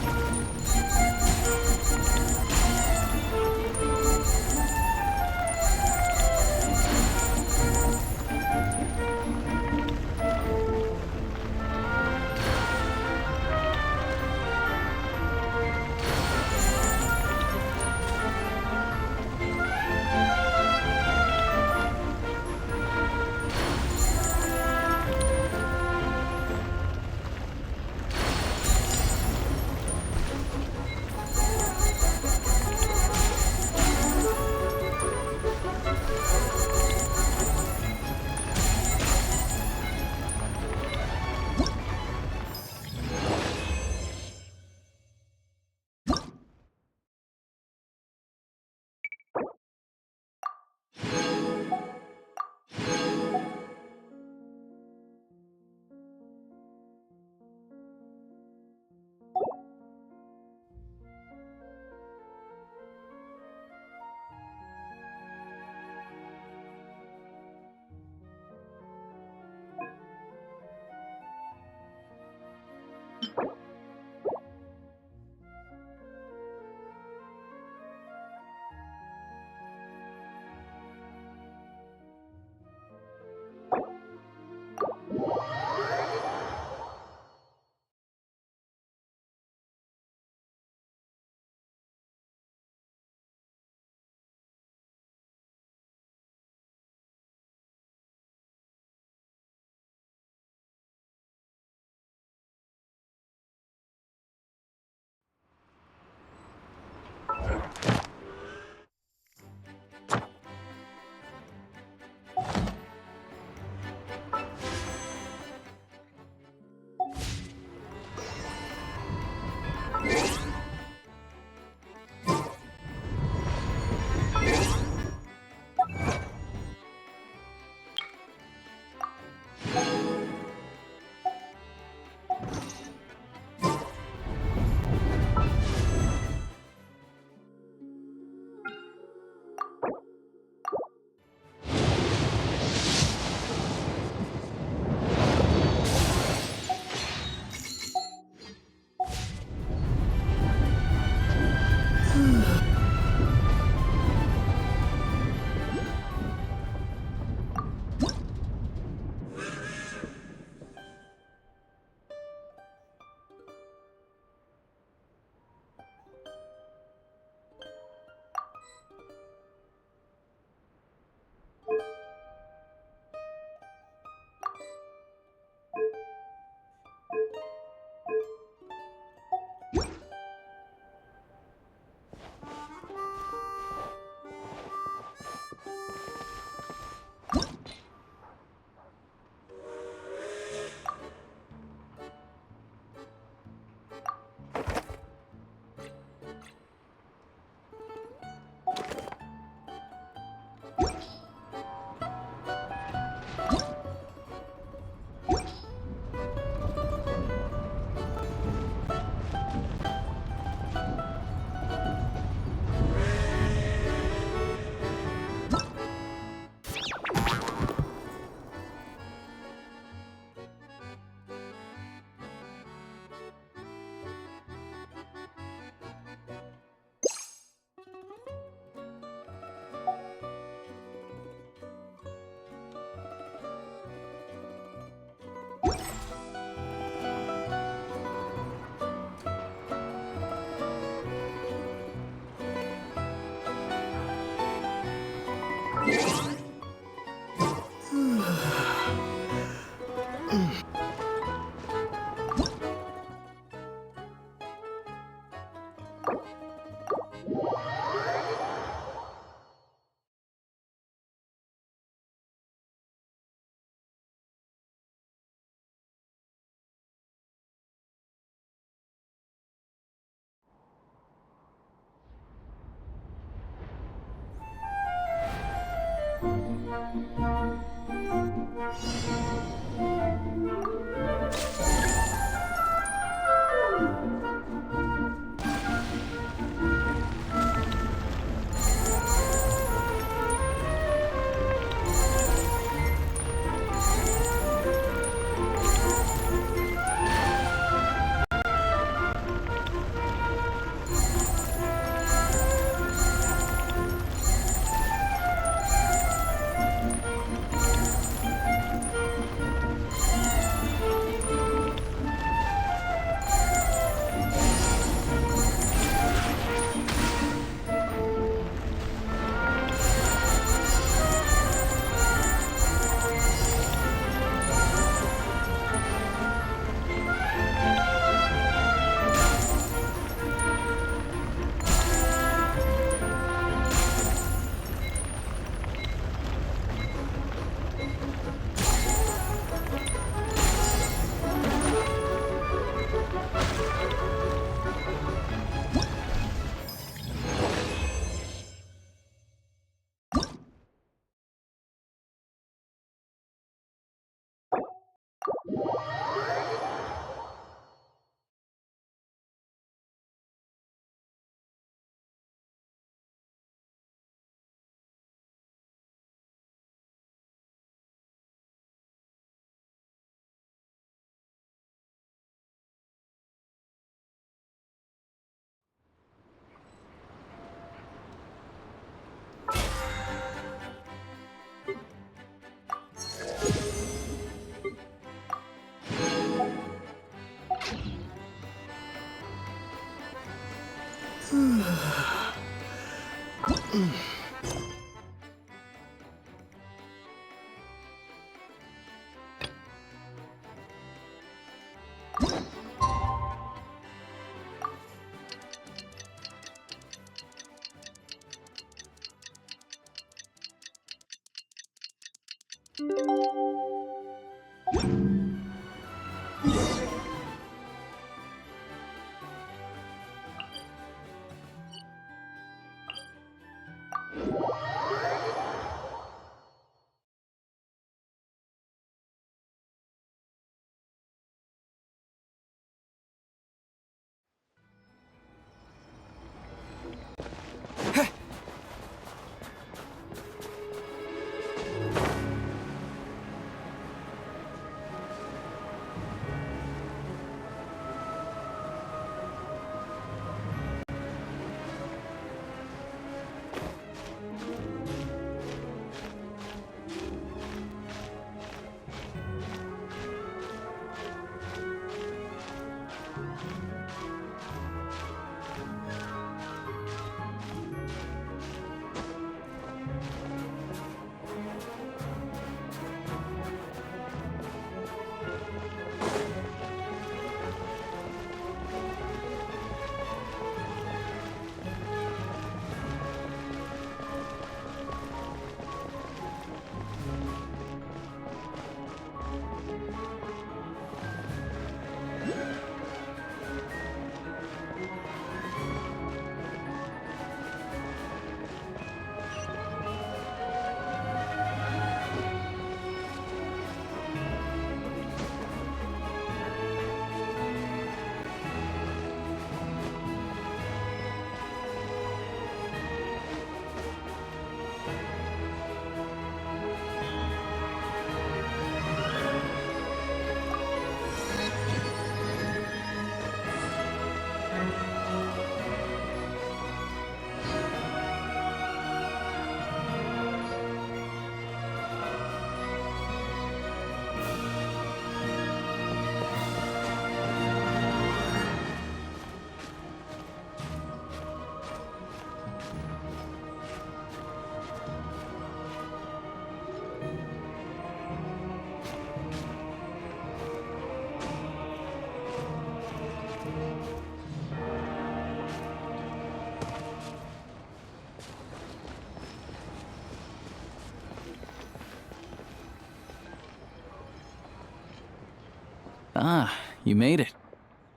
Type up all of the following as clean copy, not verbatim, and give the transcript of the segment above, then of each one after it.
อ Ah, you made it.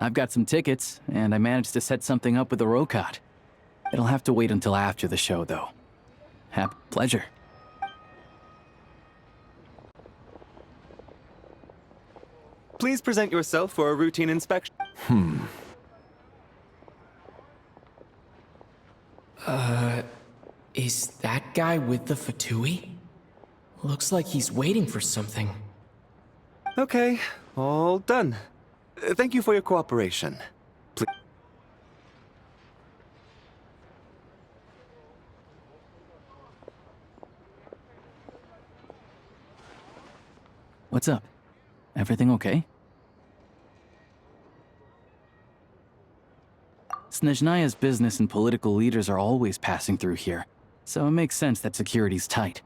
I've got some tickets, and I managed to set something up with the Rocot. It'll have to wait until after the show, though. Pleasure. Please present yourself for a routine inspection. Is that guy with the fatui? Looks like he's waiting for something. Okay, all done. Thank you for your cooperation. Please. What's up? Everything okay? Snezhnaya's business and political leaders are always passing through here, so it makes sense that security's tight.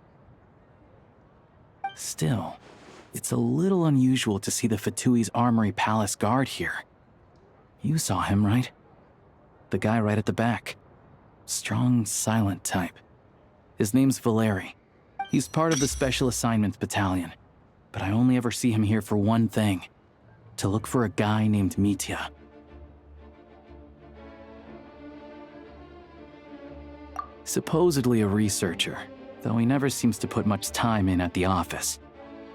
Still, it's a little unusual to see the Fatui's Armory Palace guard here. You saw him, right? The guy right at the back. Strong, silent type. His name's Valeri. He's part of the Special Assignments Battalion, but I only ever see him here for one thing: to look for a guy named Mitya. Supposedly a researcher, though he never seems to put much time in at the office.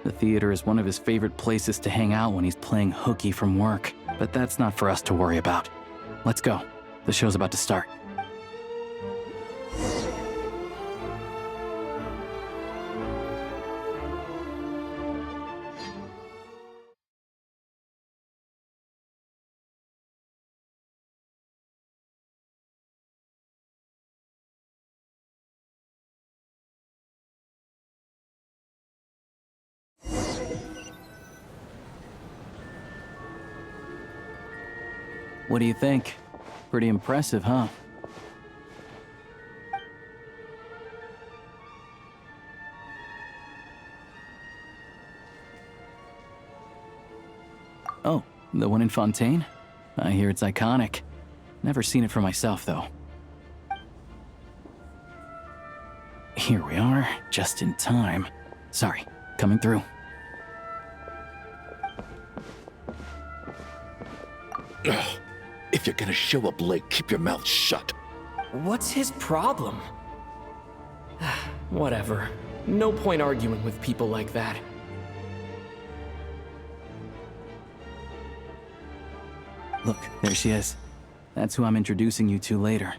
The theater is one of his favorite places to hang out when he's playing hooky from work, but that's not for us to worry about. Let's go. The show's about to start. What do you think? Pretty impressive, huh? The one in Fontaine? I hear it's iconic. Never seen it for myself, though. Here we are, just in time. Sorry, coming through. Ugh. If you're gonna show up late, keep your mouth shut. What's his problem? Whatever. No point arguing with people like that. Look, there she is. That's who I'm introducing you to later.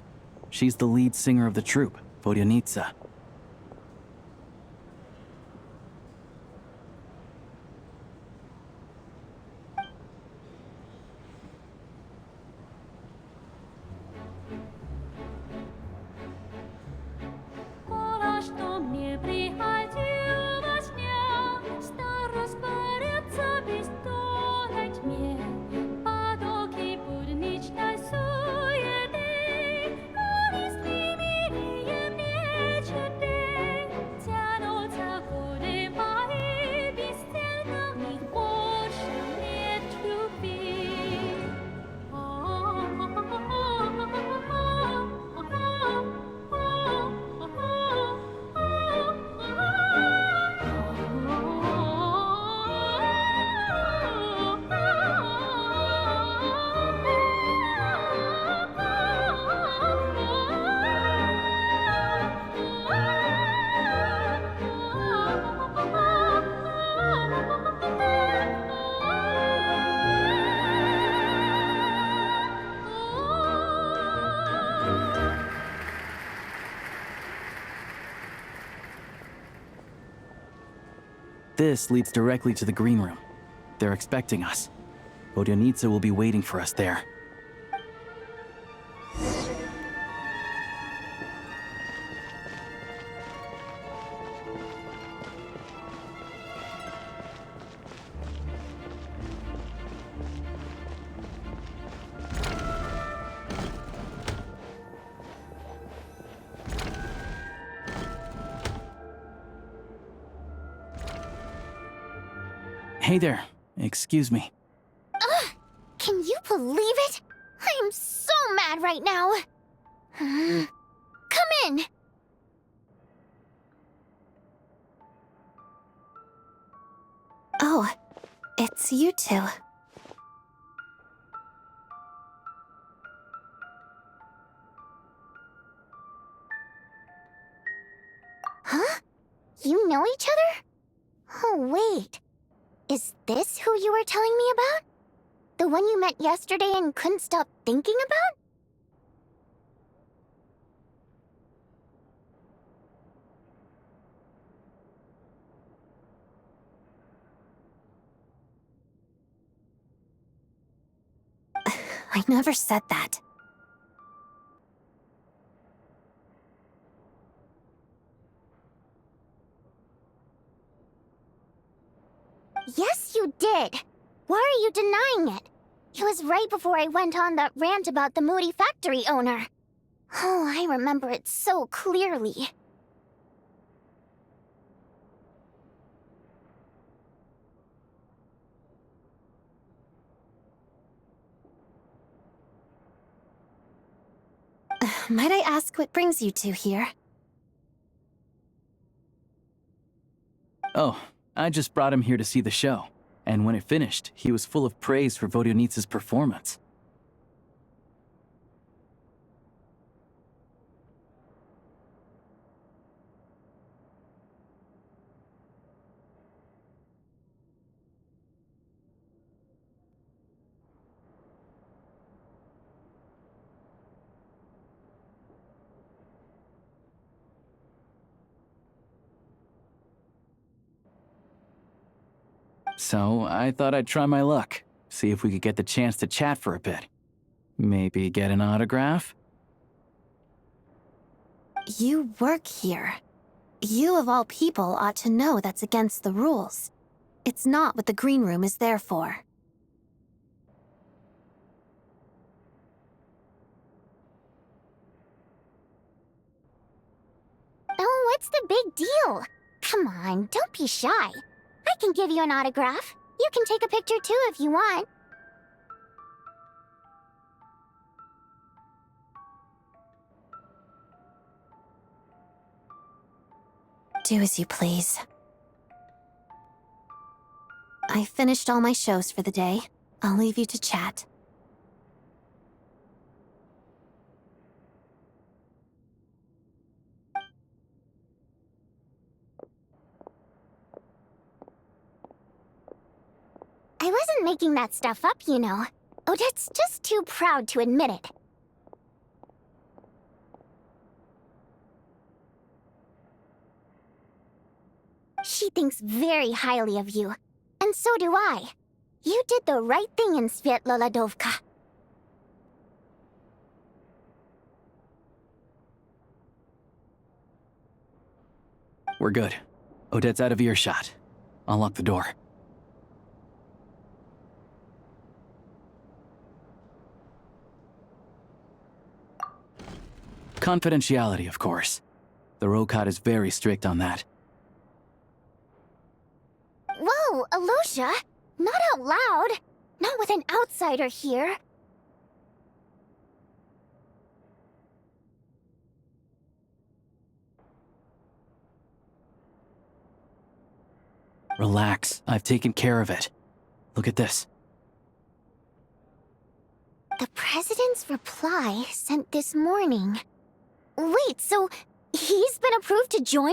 She's the lead singer of the troupe, Vodyanitsa. Что мне приходилось дня, старость борется без толя тьме, потоки будничной суеты, горестным ирием мечет день, тянутся годы мои бесцельно, их больше нет любви. This leads directly to the green room. They're expecting us. Vodyanitsa will be waiting for us there. Hey there. Excuse me. Can you believe it? I am so mad right now. Come in. Oh, it's you two. Huh? You know each other? Oh, wait. Is this who you were telling me about? The one you met yesterday and couldn't stop thinking about? I never said that. Yes, you did. Why are you denying it? It was right before I went on that rant about the moody factory owner. Oh, I remember it so clearly. Might I ask what brings you two here? Oh, I just brought him here to see the show. And when it finished, he was full of praise for Vodyanitsa's performance. So I thought I'd try my luck, see if we could get the chance to chat for a bit. Maybe get an autograph? You work here. You of all people ought to know that's against the rules. It's not what the green room is there for. Oh, what's the big deal? Come on, don't be shy. I can give you an autograph. You can take a picture too if you want. Do as you please. I finished all my shows for the day. I'll leave you to chat. I wasn't making that stuff up, you know. Odette's just too proud to admit it. She thinks very highly of you. And so do I. You did the right thing in Svietloladovka. We're good. Odette's out of earshot. I'll lock the door. Confidentiality, of course. The Rokot is very strict on that. Whoa, Alosha! Not out loud! Not with an outsider here! Relax, I've taken care of it. Look at this. The President's reply sent this morning. Wait, so he's been approved to join?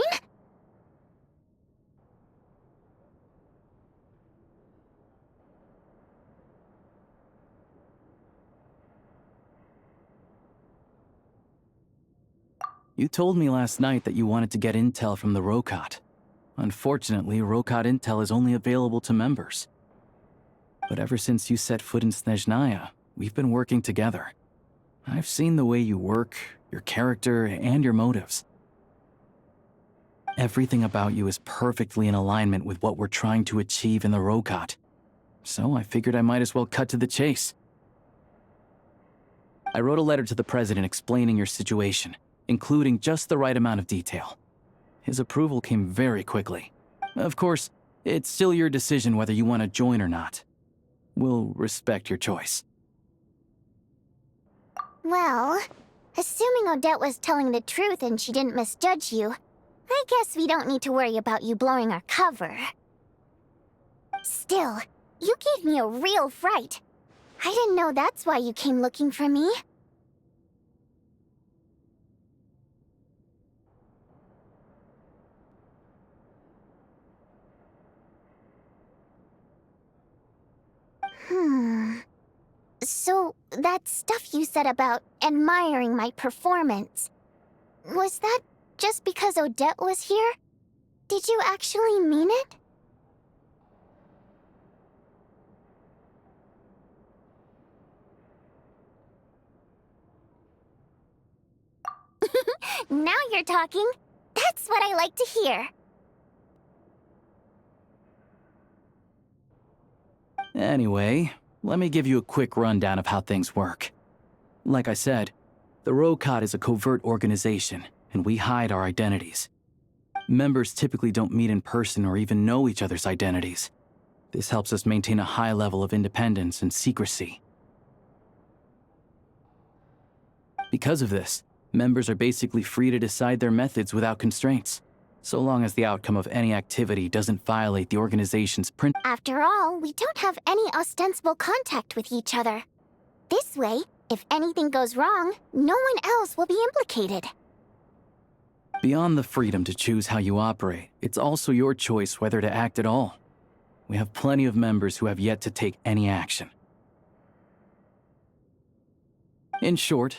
You told me last night that you wanted to get intel from the Rokot. Unfortunately, Rokot intel is only available to members. But ever since you set foot in Snezhnaya, we've been working together. I've seen the way you work, your character, and your motives. Everything about you is perfectly in alignment with what we're trying to achieve in the Rokot. So I figured I might as well cut to the chase. I wrote a letter to the President explaining your situation, including just the right amount of detail. His approval came very quickly. Of course, it's still your decision whether you want to join or not. We'll respect your choice. Well, assuming Odette was telling the truth and she didn't misjudge you, I guess we don't need to worry about you blowing our cover. Still, you gave me a real fright. I didn't know that's why you came looking for me. So, that stuff you said about admiring my performance, was that just because Odette was here? Did you actually mean it? Now you're talking. That's what I like to hear. Anyway, let me give you a quick rundown of how things work. Like I said, the Rokot is a covert organization, and we hide our identities. Members typically don't meet in person or even know each other's identities. This helps us maintain a high level of independence and secrecy. Because of this, members are basically free to decide their methods without constraints, so long as the outcome of any activity doesn't violate the organization's principles. After all, we don't have any ostensible contact with each other. This way, if anything goes wrong, no one else will be implicated. Beyond the freedom to choose how you operate, it's also your choice whether to act at all. We have plenty of members who have yet to take any action. In short,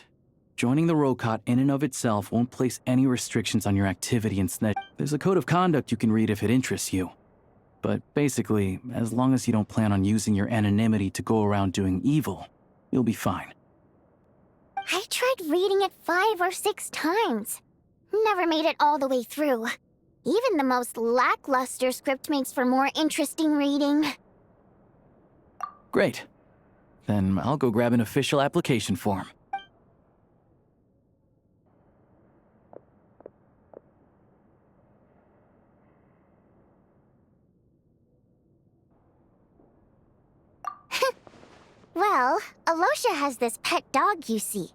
joining the Rokot in and of itself won't place any restrictions on your activity in Snezh. There's a code of conduct you can read if it interests you. But basically, as long as you don't plan on using your anonymity to go around doing evil, you'll be fine. I tried reading it 5 or 6 times. Never made it all the way through. Even the most lackluster script makes for more interesting reading. Great. Then I'll go grab an official application form. Well, Alosha has this pet dog, you see.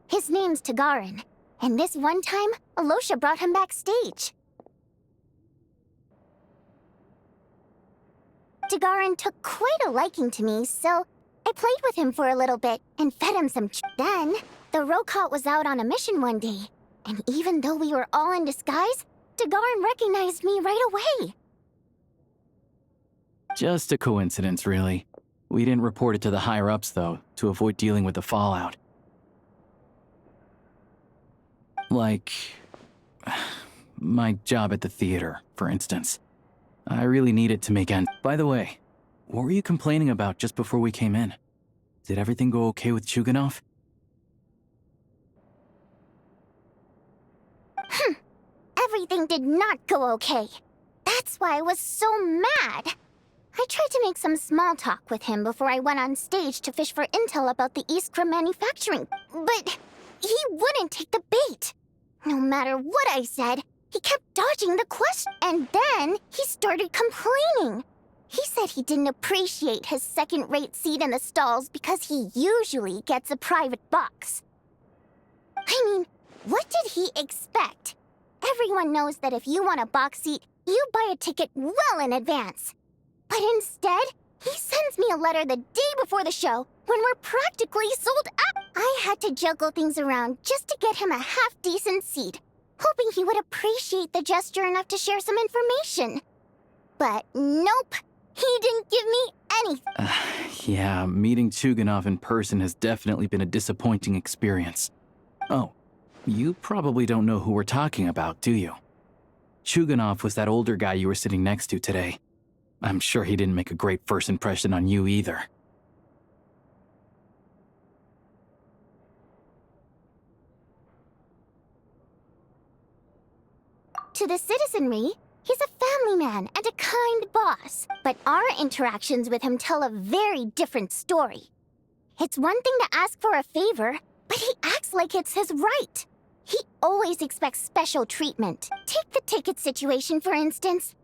His name's Tagarin, and this one time, Alosha brought him backstage. Dagarin took quite a liking to me, so I played with him for a little bit and fed him some Then, the Rokot was out on a mission one day, and even though we were all in disguise, Dagarin recognized me right away. Just a coincidence, really. We didn't report it to the higher-ups, though, to avoid dealing with the fallout. Like, my job at the theater, for instance. I really needed to make ends. By the way, what were you complaining about just before we came in? Did everything go okay with Chuganov? Everything did not go okay. That's why I was so mad. I tried to make some small talk with him before I went on stage to fish for intel about the Iskra manufacturing, but he wouldn't take the bait. No matter what I said, he kept dodging the question, and then he started complaining. He said he didn't appreciate his second-rate seat in the stalls because he usually gets a private box. I mean, what did he expect? Everyone knows that if you want a box seat, you buy a ticket well in advance. But instead, he sends me a letter the day before the show when we're practically sold out. I had to juggle things around just to get him a half-decent seat, hoping he would appreciate the gesture enough to share some information. But nope, he didn't give me anything. Yeah, meeting Chuganov in person has definitely been a disappointing experience. Oh, you probably don't know who we're talking about, do you? Chuganov was that older guy you were sitting next to today. I'm sure he didn't make a great first impression on you either. To the citizenry, he's a family man and a kind boss. But our interactions with him tell a very different story. It's one thing to ask for a favor, but he acts like it's his right. He always expects special treatment. Take the ticket situation, for instance.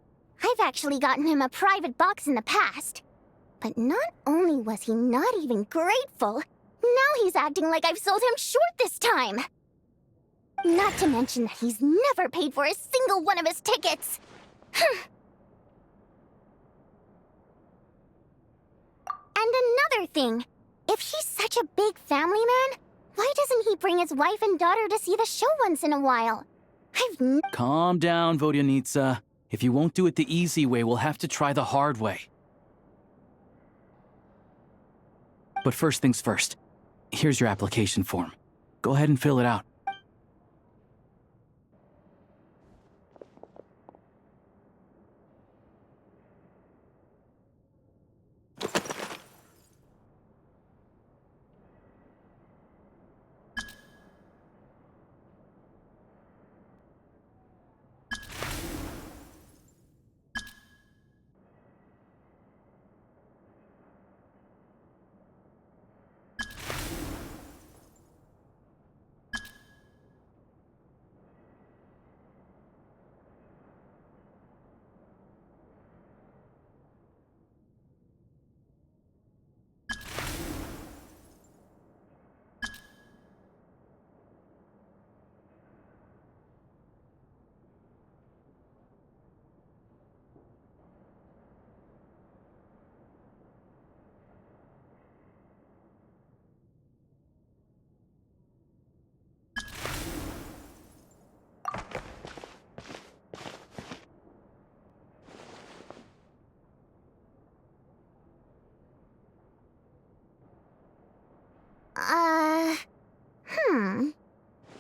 I've actually gotten him a private box in the past. But not only was he not even grateful, now he's acting like I've sold him short this time. Not to mention that he's never paid for a single one of his tickets. And another thing, if he's such a big family man, why doesn't he bring his wife and daughter to see the show once in a while? Calm down, Vodyanitsa. If you won't do it the easy way, we'll have to try the hard way. But first things first. Here's your application form. Go ahead and fill it out.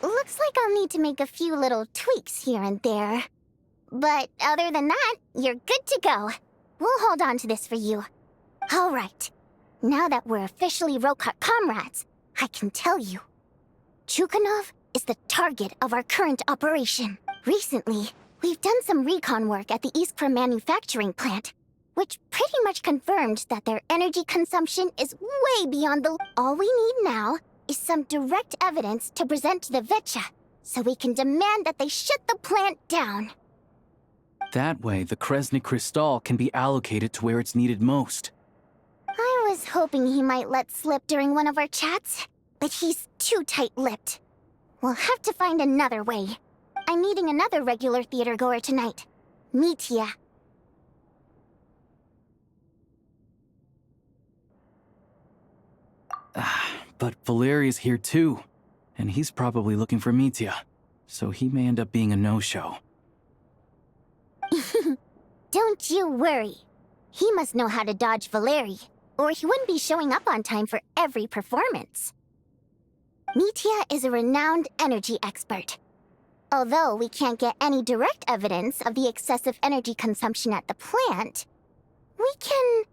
Looks like I'll need to make a few little tweaks here and there. But other than that, you're good to go. We'll hold on to this for you. All right. Now that we're officially Rokot comrades, I can tell you. Chuganov is the target of our current operation. Recently, we've done some recon work at the Iskra manufacturing plant, which pretty much confirmed that their energy consumption is way beyond the... All we need now is some direct evidence to present to the Vecha, so we can demand that they shut the plant down. That way, the Kresny Crystal can be allocated to where it's needed most. I was hoping he might let slip during one of our chats, but he's too tight-lipped. We'll have to find another way. I'm meeting another regular theater goer tonight, Mitya. But Valeri's here too, and he's probably looking for Mitya, so he may end up being a no-show. Don't you worry. He must know how to dodge Valeri, or he wouldn't be showing up on time for every performance. Mitya is a renowned energy expert. Although we can't get any direct evidence of the excessive energy consumption at the plant, we can...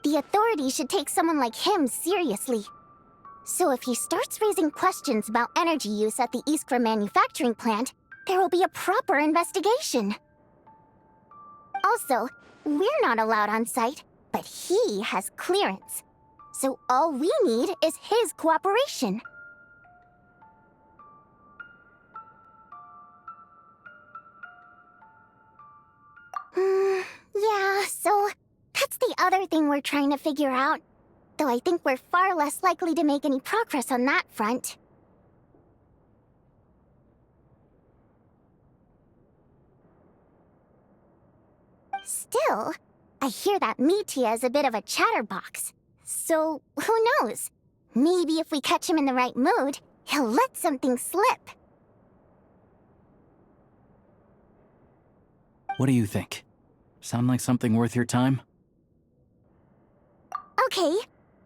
The authorities should take someone like him seriously. So if he starts raising questions about energy use at the Iskra manufacturing plant, there will be a proper investigation. Also, we're not allowed on site, but he has clearance. So all we need is his cooperation. Yeah, so that's the other thing we're trying to figure out. Though I think we're far less likely to make any progress on that front. Still, I hear that Mitya is a bit of a chatterbox. So, who knows? Maybe if we catch him in the right mood, he'll let something slip. What do you think? Sound like something worth your time? Okay.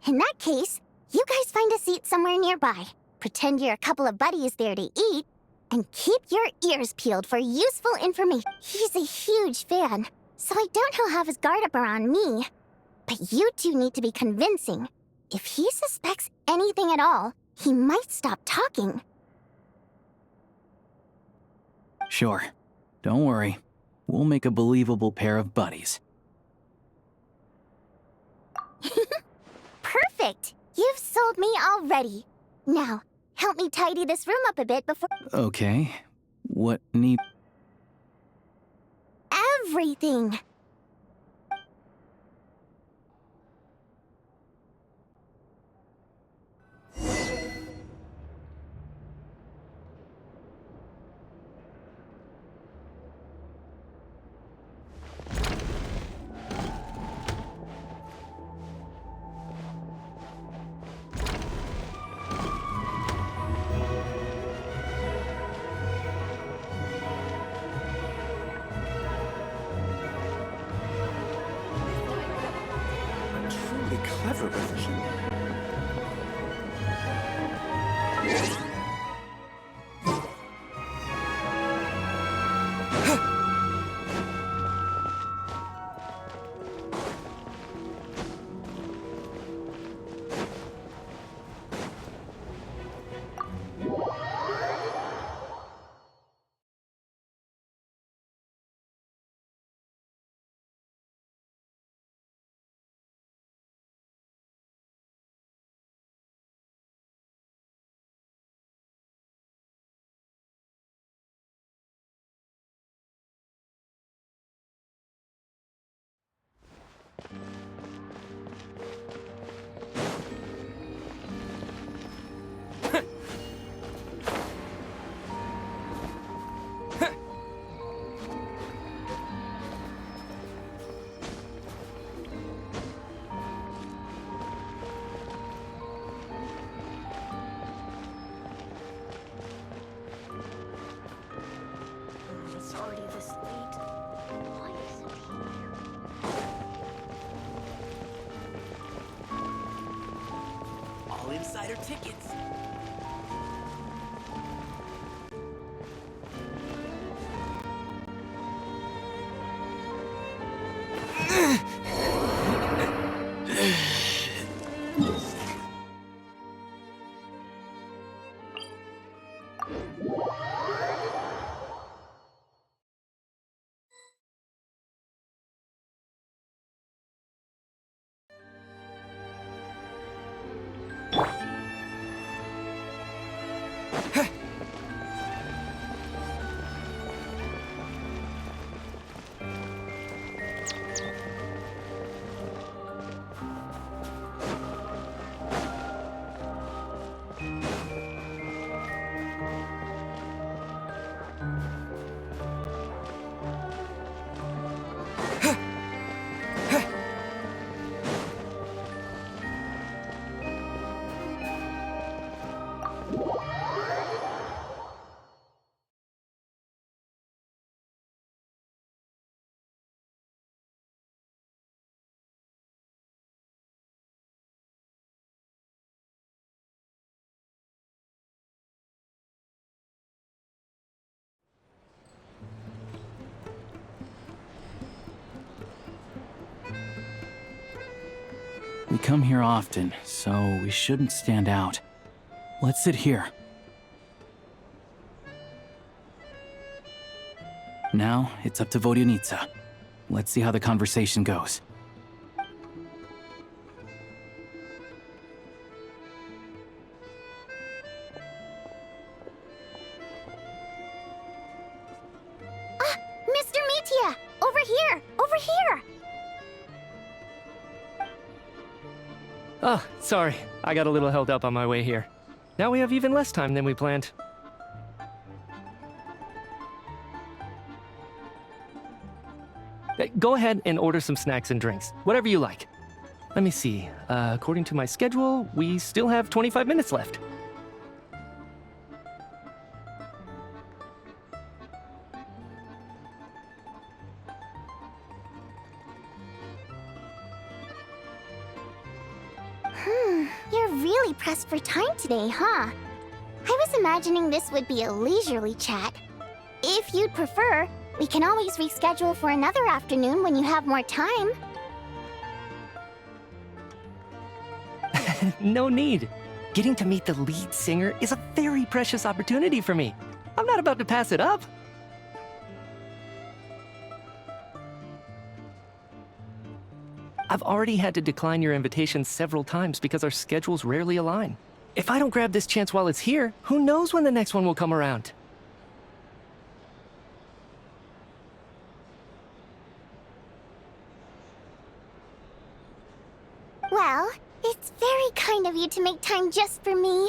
In that case, you guys find a seat somewhere nearby. Pretend you're a couple of buddies there to eat, and keep your ears peeled for useful information. He's a huge fan, so I doubt he'll have his guard up around me. But you two need to be convincing. If he suspects anything at all, he might stop talking. Sure. Don't worry. We'll make a believable pair of buddies. Perfect! You've sold me already. Now, help me tidy this room up a bit before... Okay. What need... Everything! Truly clever revision. It's already this late. Why isn't he here? All insider tickets. We come here often, so we shouldn't stand out. Let's sit here. Now, it's up to Vodyanica. Let's see how the conversation goes. Mr. Mitya! Over here! Over here! Oh, sorry. I got a little held up on my way here. Now we have even less time than we planned. Go ahead and order some snacks and drinks. Whatever you like. Let me see. According to my schedule, we still have 25 minutes left. You're really pressed for time today, huh? I was imagining this would be a leisurely chat. If you'd prefer, we can always reschedule for another afternoon when you have more time. No need. Getting to meet the lead singer is a very precious opportunity for me. I'm not about to pass it up. I've already had to decline your invitation several times because our schedules rarely align. If I don't grab this chance while it's here, who knows when the next one will come around? Well, it's very kind of you to make time just for me.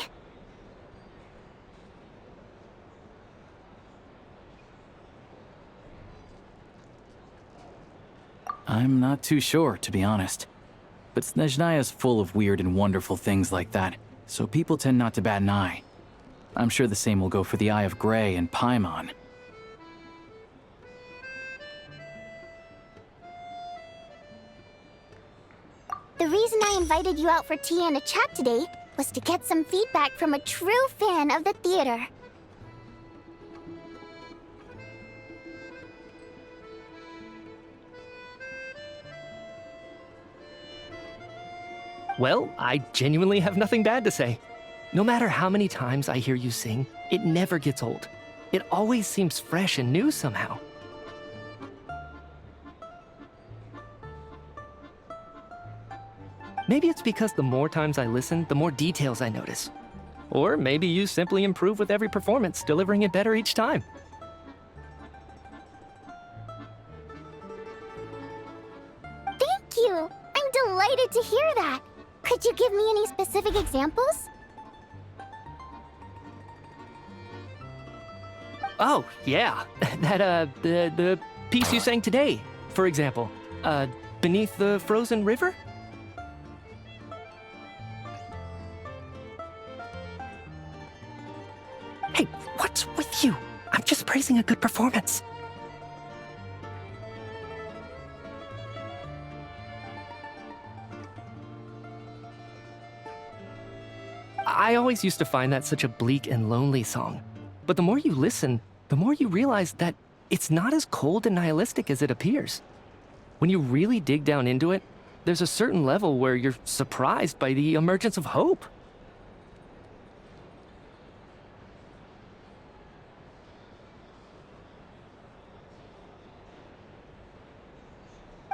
I'm not too sure, to be honest. But Snezhnaya's full of weird and wonderful things like that, so people tend not to bat an eye. I'm sure the same will go for the Eye of Grey and Paimon. The reason I invited you out for tea and a chat today was to get some feedback from a true fan of the theater. Well, I genuinely have nothing bad to say. No matter how many times I hear you sing, it never gets old. It always seems fresh and new somehow. Maybe it's because the more times I listen, the more details I notice. Or maybe you simply improve with every performance, delivering it better each time. Thank you! I'm delighted to hear that! Could you give me any specific examples? Oh, yeah. The piece you sang today, for example. Beneath the Frozen River? Hey, what's with you? I'm just praising a good performance. I always used to find that such a bleak and lonely song. But the more you listen, the more you realize that it's not as cold and nihilistic as it appears. When you really dig down into it, there's a certain level where you're surprised by the emergence of hope.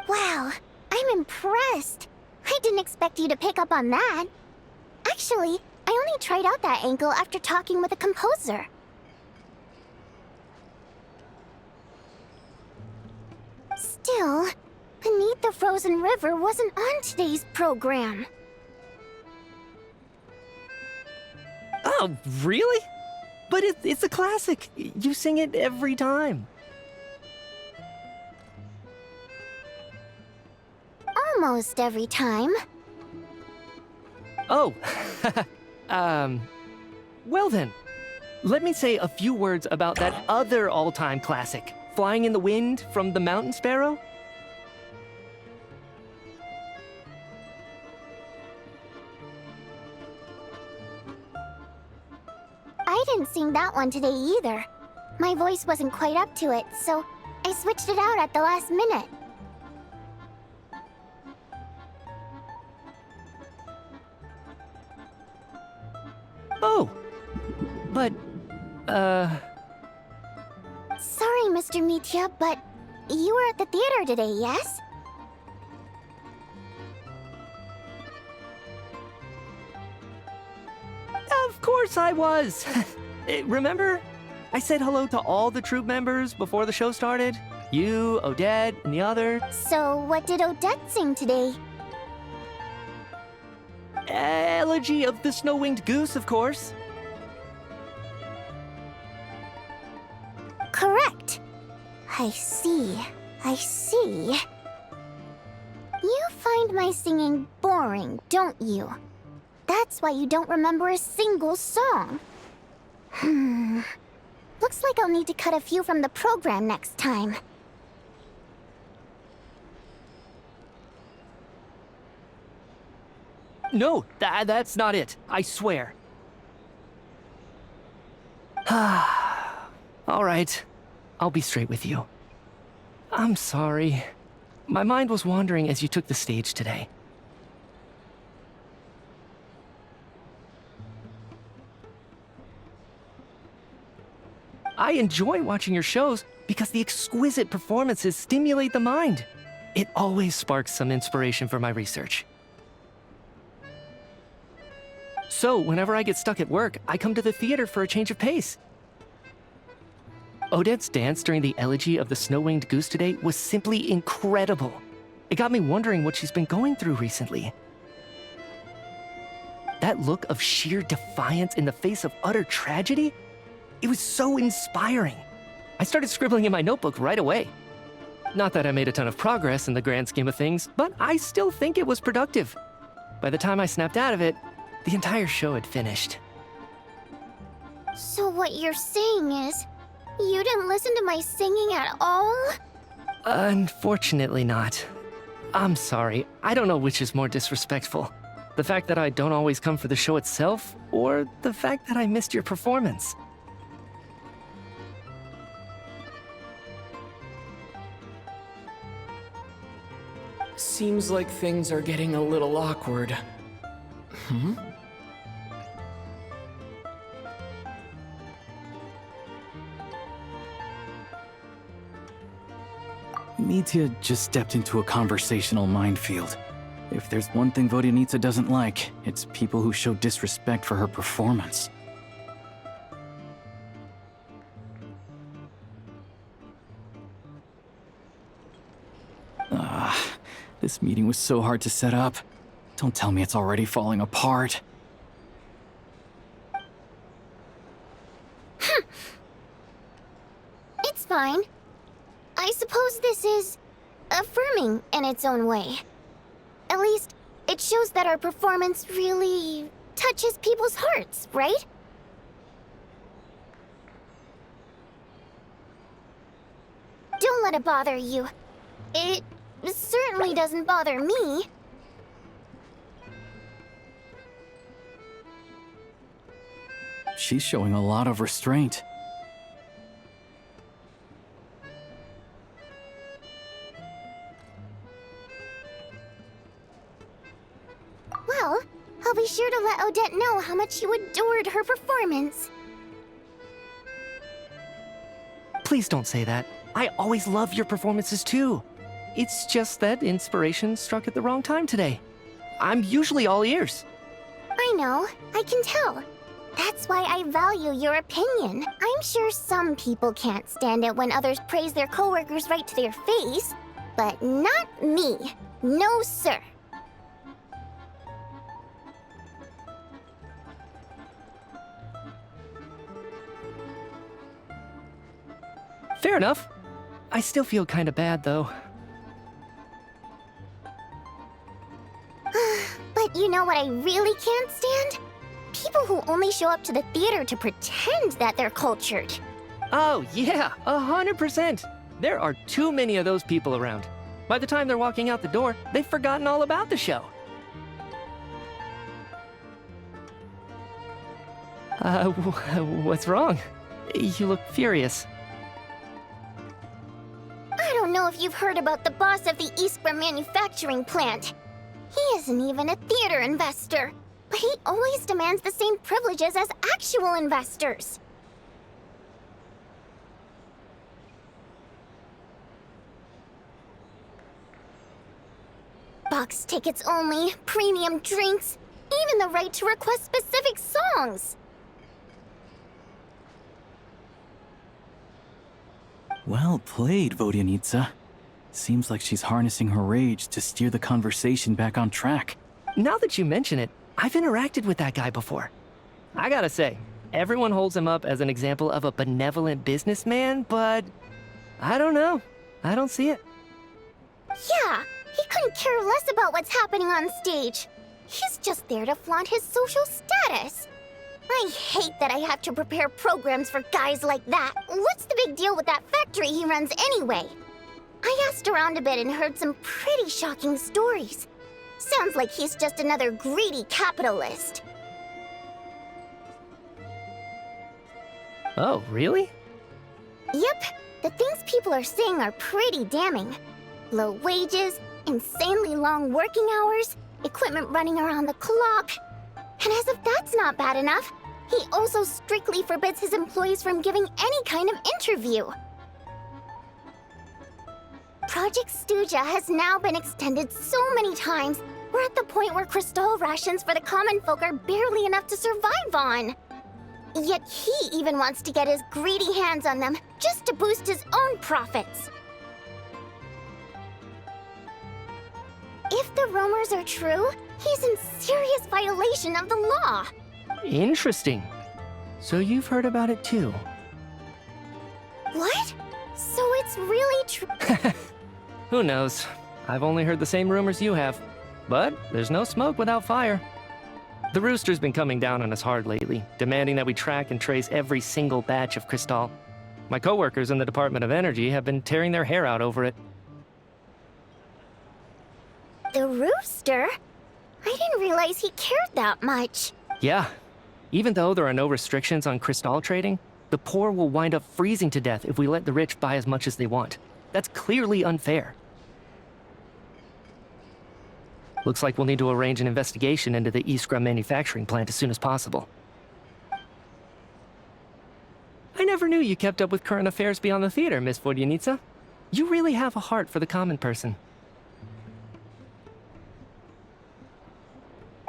Wow, I'm impressed. I didn't expect you to pick up on that. Actually, I only tried out that angle after talking with a composer. Still, Beneath the Frozen River wasn't on today's program. Oh, really? But it's a classic. You sing it every time. Almost every time. Oh, well then. Let me say a few words about that other all-time classic, Flying in the Wind from the Mountain Sparrow. I didn't sing that one today either. My voice wasn't quite up to it, so I switched it out at the last minute. Oh, but, Sorry, Mr. Mitya, but you were at the theater today, yes? Of course I was. Remember? I said hello to all the troupe members before the show started. You, Odette, and the other. So, what did Odette sing today? Elegy of the Snow-Winged Goose, of course. Correct. I see. I see. You find my singing boring, don't you? That's why you don't remember a single song. Looks like I'll need to cut a few from the program next time. No, that's not it. I swear. All right. I'll be straight with you. I'm sorry. My mind was wandering as you took the stage today. I enjoy watching your shows because the exquisite performances stimulate the mind. It always sparks some inspiration for my research. So, whenever I get stuck at work, I come to the theater for a change of pace. Odette's dance during the Elegy of the Snow-Winged Goose today was simply incredible. It got me wondering what she's been going through recently. That look of sheer defiance in the face of utter tragedy? It was so inspiring. I started scribbling in my notebook right away. Not that I made a ton of progress in the grand scheme of things, but I still think it was productive. By the time I snapped out of it, the entire show had finished. So what you're saying is, you didn't listen to my singing at all? Unfortunately not. I'm sorry, I don't know which is more disrespectful. The fact that I don't always come for the show itself, or the fact that I missed your performance. Seems like things are getting a little awkward. Mitya just stepped into a conversational minefield. If there's one thing Vodyanitsa doesn't like, it's people who show disrespect for her performance. This meeting was so hard to set up. Don't tell me it's already falling apart. It's fine. I suppose this is affirming in its own way. At least, it shows that our performance really touches people's hearts, right? Don't let it bother you. It certainly doesn't bother me. She's showing a lot of restraint. Well, I'll be sure to let Odette know how much you adored her performance. Please don't say that. I always love your performances too. It's just that inspiration struck at the wrong time today. I'm usually all ears. I know, I can tell. That's why I value your opinion. I'm sure some people can't stand it when others praise their coworkers right to their face, but not me. No, sir. Fair enough. I still feel kind of bad though. But you know what I really can't stand? People who only show up to the theater to pretend that they're cultured. Oh yeah, 100%. There are too many of those people around. By the time they're walking out the door, they've forgotten all about the show. What's wrong? You look furious. I don't know if you've heard about the boss of the Iskra manufacturing plant. He isn't even a theater investor, but he always demands the same privileges as actual investors. Box tickets only, premium drinks, even the right to request specific songs. Well played, Vodyanitsa. Seems like she's harnessing her rage to steer the conversation back on track. Now that you mention it, I've interacted with that guy before. I gotta say, everyone holds him up as an example of a benevolent businessman, but I don't know. I don't see it. Yeah, he couldn't care less about what's happening on stage. He's just there to flaunt his social status. I hate that I have to prepare programs for guys like that. What's the big deal with that factory he runs anyway? I asked around a bit and heard some pretty shocking stories. Sounds like he's just another greedy capitalist. Oh, really? Yep, the things people are saying are pretty damning. Low wages, insanely long working hours, equipment running around the clock. And as if that's not bad enough, he also strictly forbids his employees from giving any kind of interview. Project Stuja has now been extended so many times, we're at the point where crystal rations for the common folk are barely enough to survive on. Yet he even wants to get his greedy hands on them just to boost his own profits. If the rumors are true, he's in serious violation of the law. Interesting. So you've heard about it too. What? So it's really true? Who knows? I've only heard the same rumors you have. But there's no smoke without fire. The Rooster's been coming down on us hard lately, demanding that we track and trace every single batch of Crystal. My coworkers in the Department of Energy have been tearing their hair out over it. The Rooster? I didn't realize he cared that much. Yeah. Even though there are no restrictions on Crystal trading, the poor will wind up freezing to death if we let the rich buy as much as they want. That's clearly unfair. Looks like we'll need to arrange an investigation into the Iskra manufacturing plant as soon as possible. I never knew you kept up with current affairs beyond the theater, Miss Vodyanitsa. You really have a heart for the common person.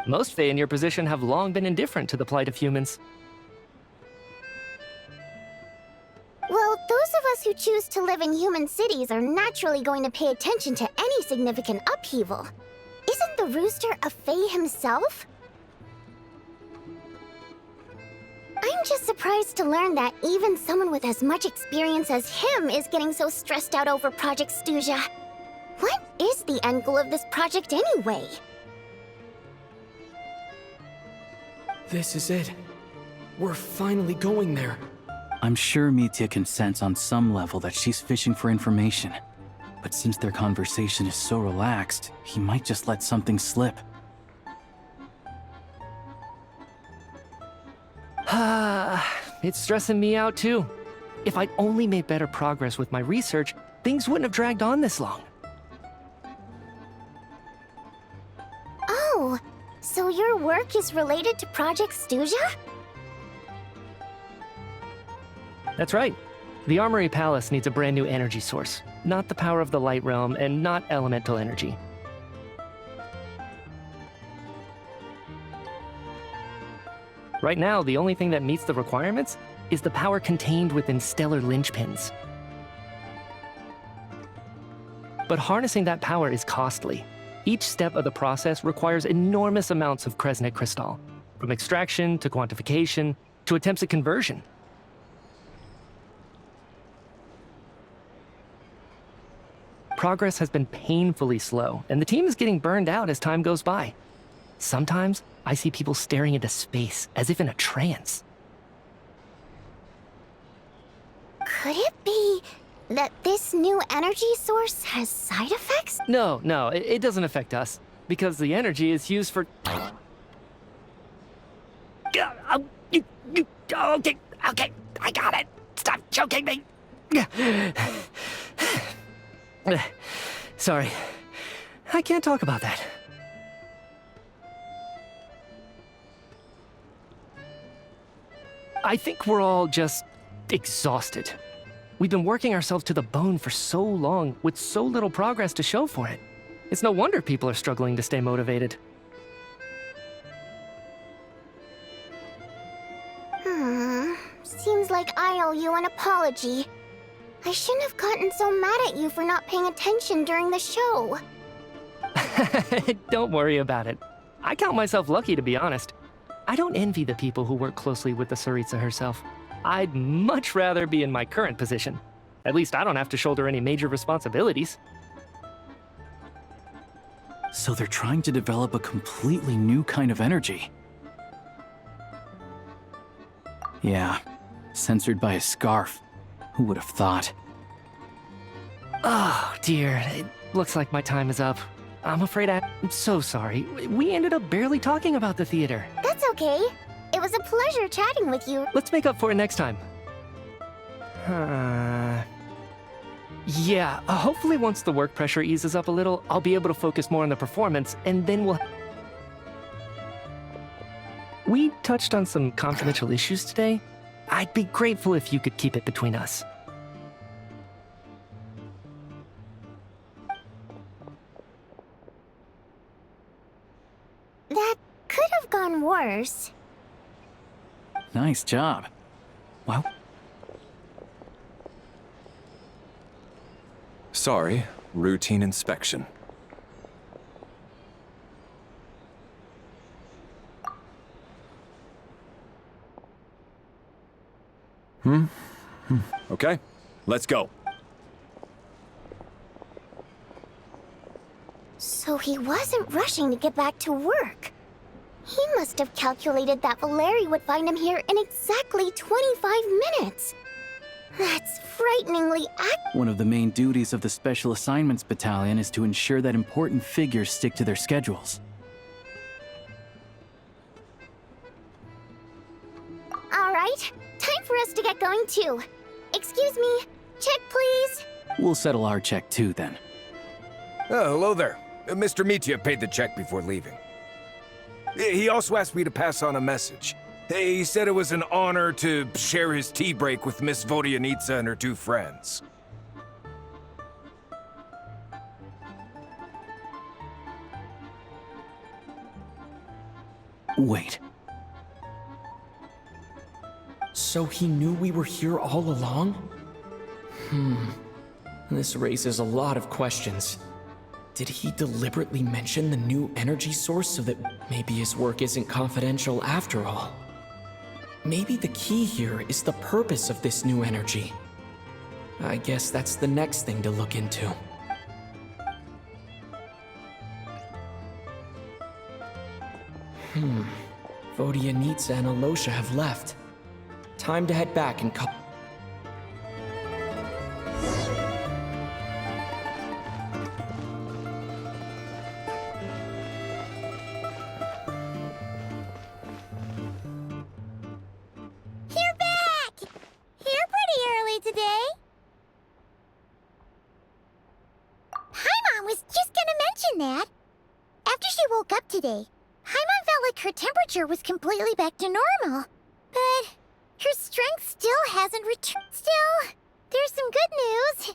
Most Fae in your position have long been indifferent to the plight of humans. Well, those of us who choose to live in human cities are naturally going to pay attention to any significant upheaval. Isn't the Rooster a Fae himself? I'm just surprised to learn that even someone with as much experience as him is getting so stressed out over Project Stuja. What is the end goal of this project anyway? This is it. We're finally going there. I'm sure Mitya can sense on some level that she's fishing for information. But since their conversation is so relaxed, he might just let something slip. It's stressing me out too. If I'd only made better progress with my research, things wouldn't have dragged on this long. Oh, so your work is related to Project Stuja? That's right. The Armory Palace needs a brand new energy source. Not the power of the Light Realm, and not elemental energy. Right now, the only thing that meets the requirements is the power contained within stellar linchpins. But harnessing that power is costly. Each step of the process requires enormous amounts of Kresnet crystal, from extraction to quantification to attempts at conversion. Progress has been painfully slow, and the team is getting burned out as time goes by. Sometimes, I see people staring into space, as if in a trance. Could it be that this new energy source has side effects? No, it doesn't affect us, because the energy is used for... Okay, I got it. Stop choking me. Sorry, I can't talk about that. I think we're all just exhausted. We've been working ourselves to the bone for so long with so little progress to show for it. It's no wonder people are struggling to stay motivated. Seems like I owe you an apology. I shouldn't have gotten so mad at you for not paying attention during the show. Don't worry about it. I count myself lucky, to be honest. I don't envy the people who work closely with the Tsaritsa herself. I'd much rather be in my current position. At least I don't have to shoulder any major responsibilities. So they're trying to develop a completely new kind of energy. Yeah, censored by a scarf. Who would have thought? Oh, dear. It looks like my time is up. I'm afraid I'm so sorry. We ended up barely talking about the theater. That's okay. It was a pleasure chatting with you. Let's make up for it next time. Yeah, hopefully once the work pressure eases up a little, I'll be able to focus more on the performance, and then we'll... We touched on some confidential issues today. I'd be grateful if you could keep it between us. That could have gone worse. Nice job. Wow. Sorry, routine inspection. Okay, let's go. So he wasn't rushing to get back to work. He must have calculated that Valeri would find him here in exactly 25 minutes. That's frighteningly accurate. One of the main duties of the Special Assignments Battalion is to ensure that important figures stick to their schedules. All right, time for us to get going too. Excuse me, check please. We'll settle our check too then. Oh, hello there. Mr. Mitya paid the check before leaving. He also asked me to pass on a message. He said it was an honor to share his tea break with Miss Vodyanitsa and her two friends. Wait. So he knew we were here all along? This raises a lot of questions. Did he deliberately mention the new energy source so that maybe his work isn't confidential after all? Maybe the key here is the purpose of this new energy. I guess that's the next thing to look into. Vodyanitsa and Alosha have left. Time to head back and You're back! Here pretty early today. Paimon was just gonna mention that. After she woke up today, Paimon felt like her temperature was completely back to normal. But her strength still hasn't returned. Still, there's some good news.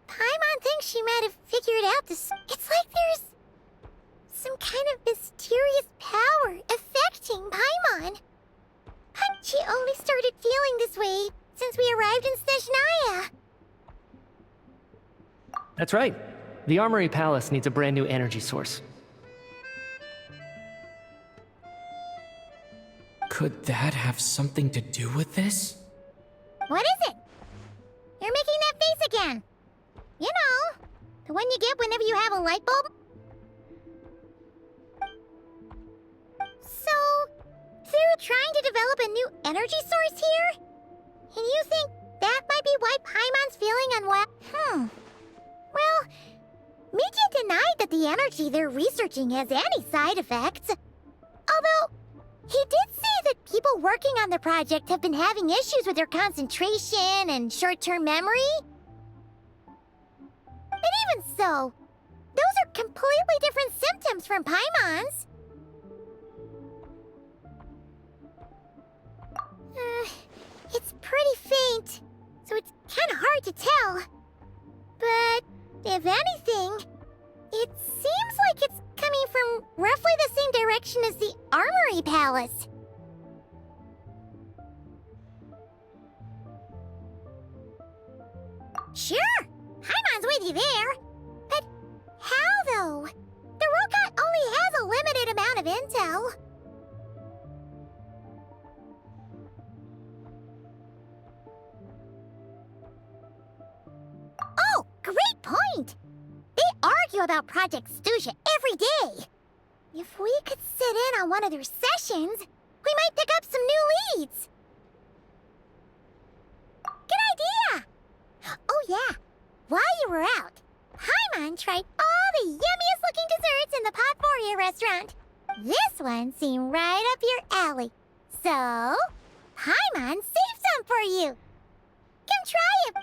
Paimon thinks she might have figured out this. It's like there's some kind of mysterious power affecting Paimon. She only started feeling this way since we arrived in Snezhnaya. That's right. The Armory Palace needs a brand new energy source. Could that have something to do with this? What is it? You're making that face again. You know, the one you get whenever you have a light bulb. So, they're trying to develop a new energy source here? And you think that might be why Paimon's feeling unwell? Well, Mitya denied that the energy they're researching has any side effects. Although, he did say that people working on the project have been having issues with their concentration and short-term memory. But even so, those are completely different symptoms from Paimon's. Sure, Paimon's with you there. But how, though? The robot only has a limited amount of intel. Oh, great point! They argue about Project Stuja every day. If we could sit in on one of their sessions, we might pick up some new leads. Good idea! Oh yeah, while you were out, Paimon tried all the yummiest looking desserts in the Potpourri restaurant. This one seemed right up your alley. So, Paimon saved some for you. Come try it.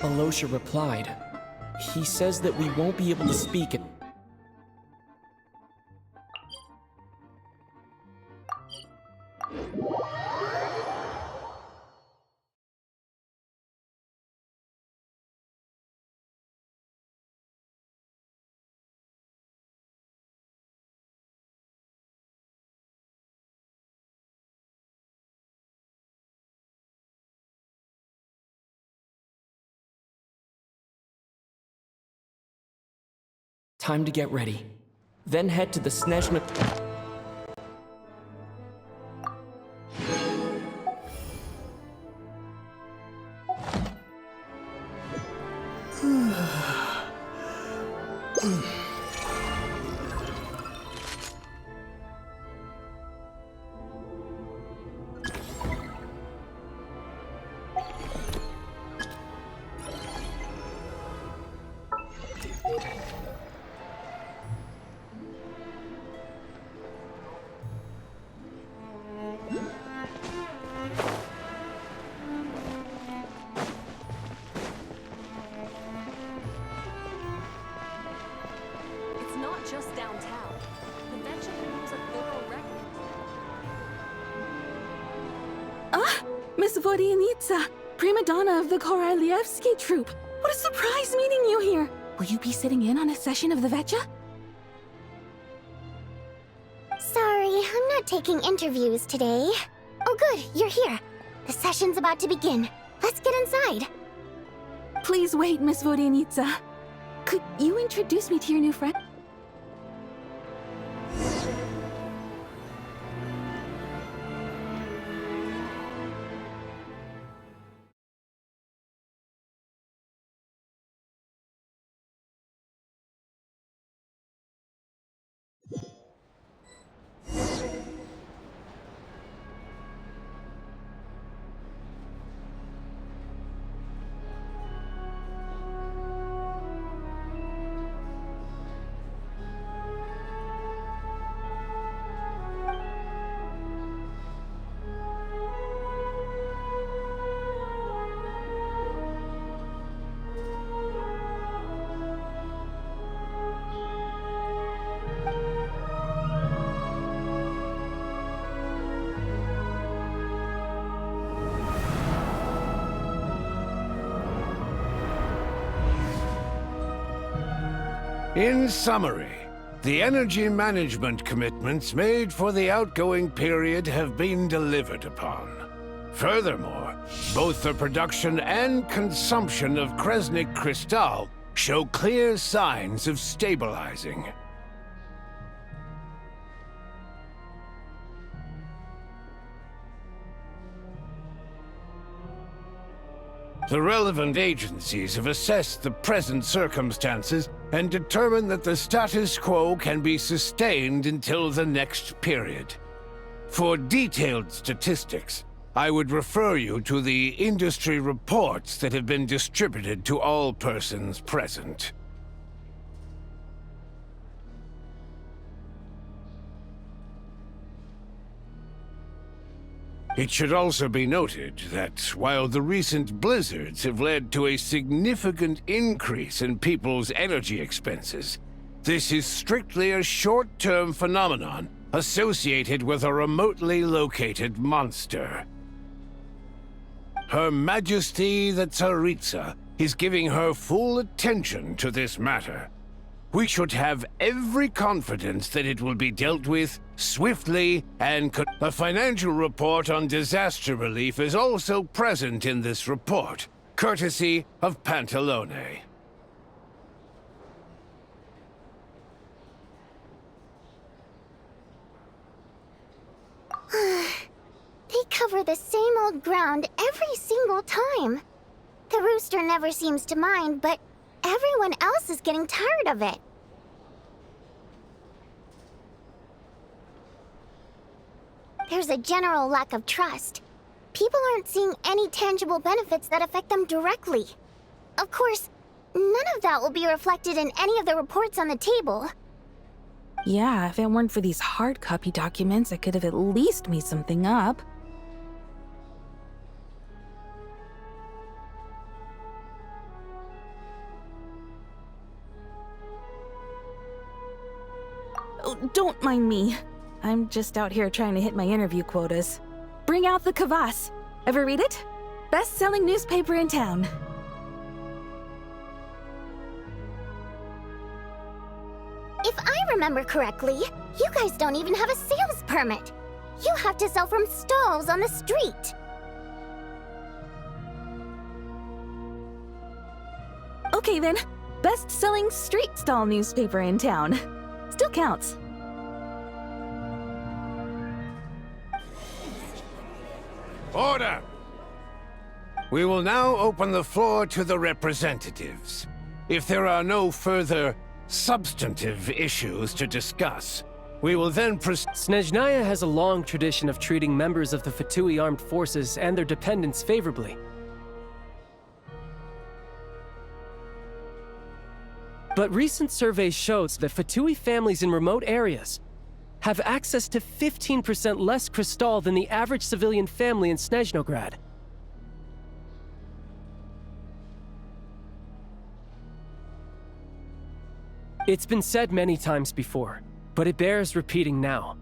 Alosha replied. He says that we won't be able to speak at... Time to get ready. Then head to the Snezhna... It's not just downtown. The venture removes a thorough record. Ah, Miss Vodyanitsa, prima donna of the Korolievsky troupe. What a surprise meeting you here. Will you be sitting in on a session of the Vecha? Sorry, I'm not taking interviews today. Oh good, you're here. The session's about to begin. Let's get inside. Please wait, Miss Vodyanitsa. Could you introduce me to your new friend? In summary, the energy management commitments made for the outgoing period have been delivered upon. Furthermore, both the production and consumption of Kresnik Crystal show clear signs of stabilizing. The relevant agencies have assessed the present circumstances and determined that the status quo can be sustained until the next period. For detailed statistics, I would refer you to the industry reports that have been distributed to all persons present. It should also be noted that while the recent blizzards have led to a significant increase in people's energy expenses, this is strictly a short-term phenomenon associated with a remotely located monster. Her Majesty the Tsaritsa is giving her full attention to this matter. We should have every confidence that it will be dealt with swiftly and a financial report on disaster relief is also present in this report, courtesy of Pantalone. They cover the same old ground every single time. The rooster never seems to mind, but everyone else is getting tired of it. There's a general lack of trust. People aren't seeing any tangible benefits that affect them directly. Of course, none of that will be reflected in any of the reports on the table. Yeah, if it weren't for these hard copy documents, I could have at least made something up. Oh, don't mind me. I'm just out here trying to hit my interview quotas. Bring out the kvass. Ever read it? Best-selling newspaper in town. If I remember correctly, you guys don't even have a sales permit. You have to sell from stalls on the street. Okay then, best-selling street stall newspaper in town. Still counts. Order! We will now open the floor to the representatives. If there are no further substantive issues to discuss, we will then proceed. Snezhnaya has a long tradition of treating members of the Fatui armed forces and their dependents favorably. But recent surveys shows that Fatui families in remote areas have access to 15% less crystal than the average civilian family in Snezhnograd. It's been said many times before, but it bears repeating now.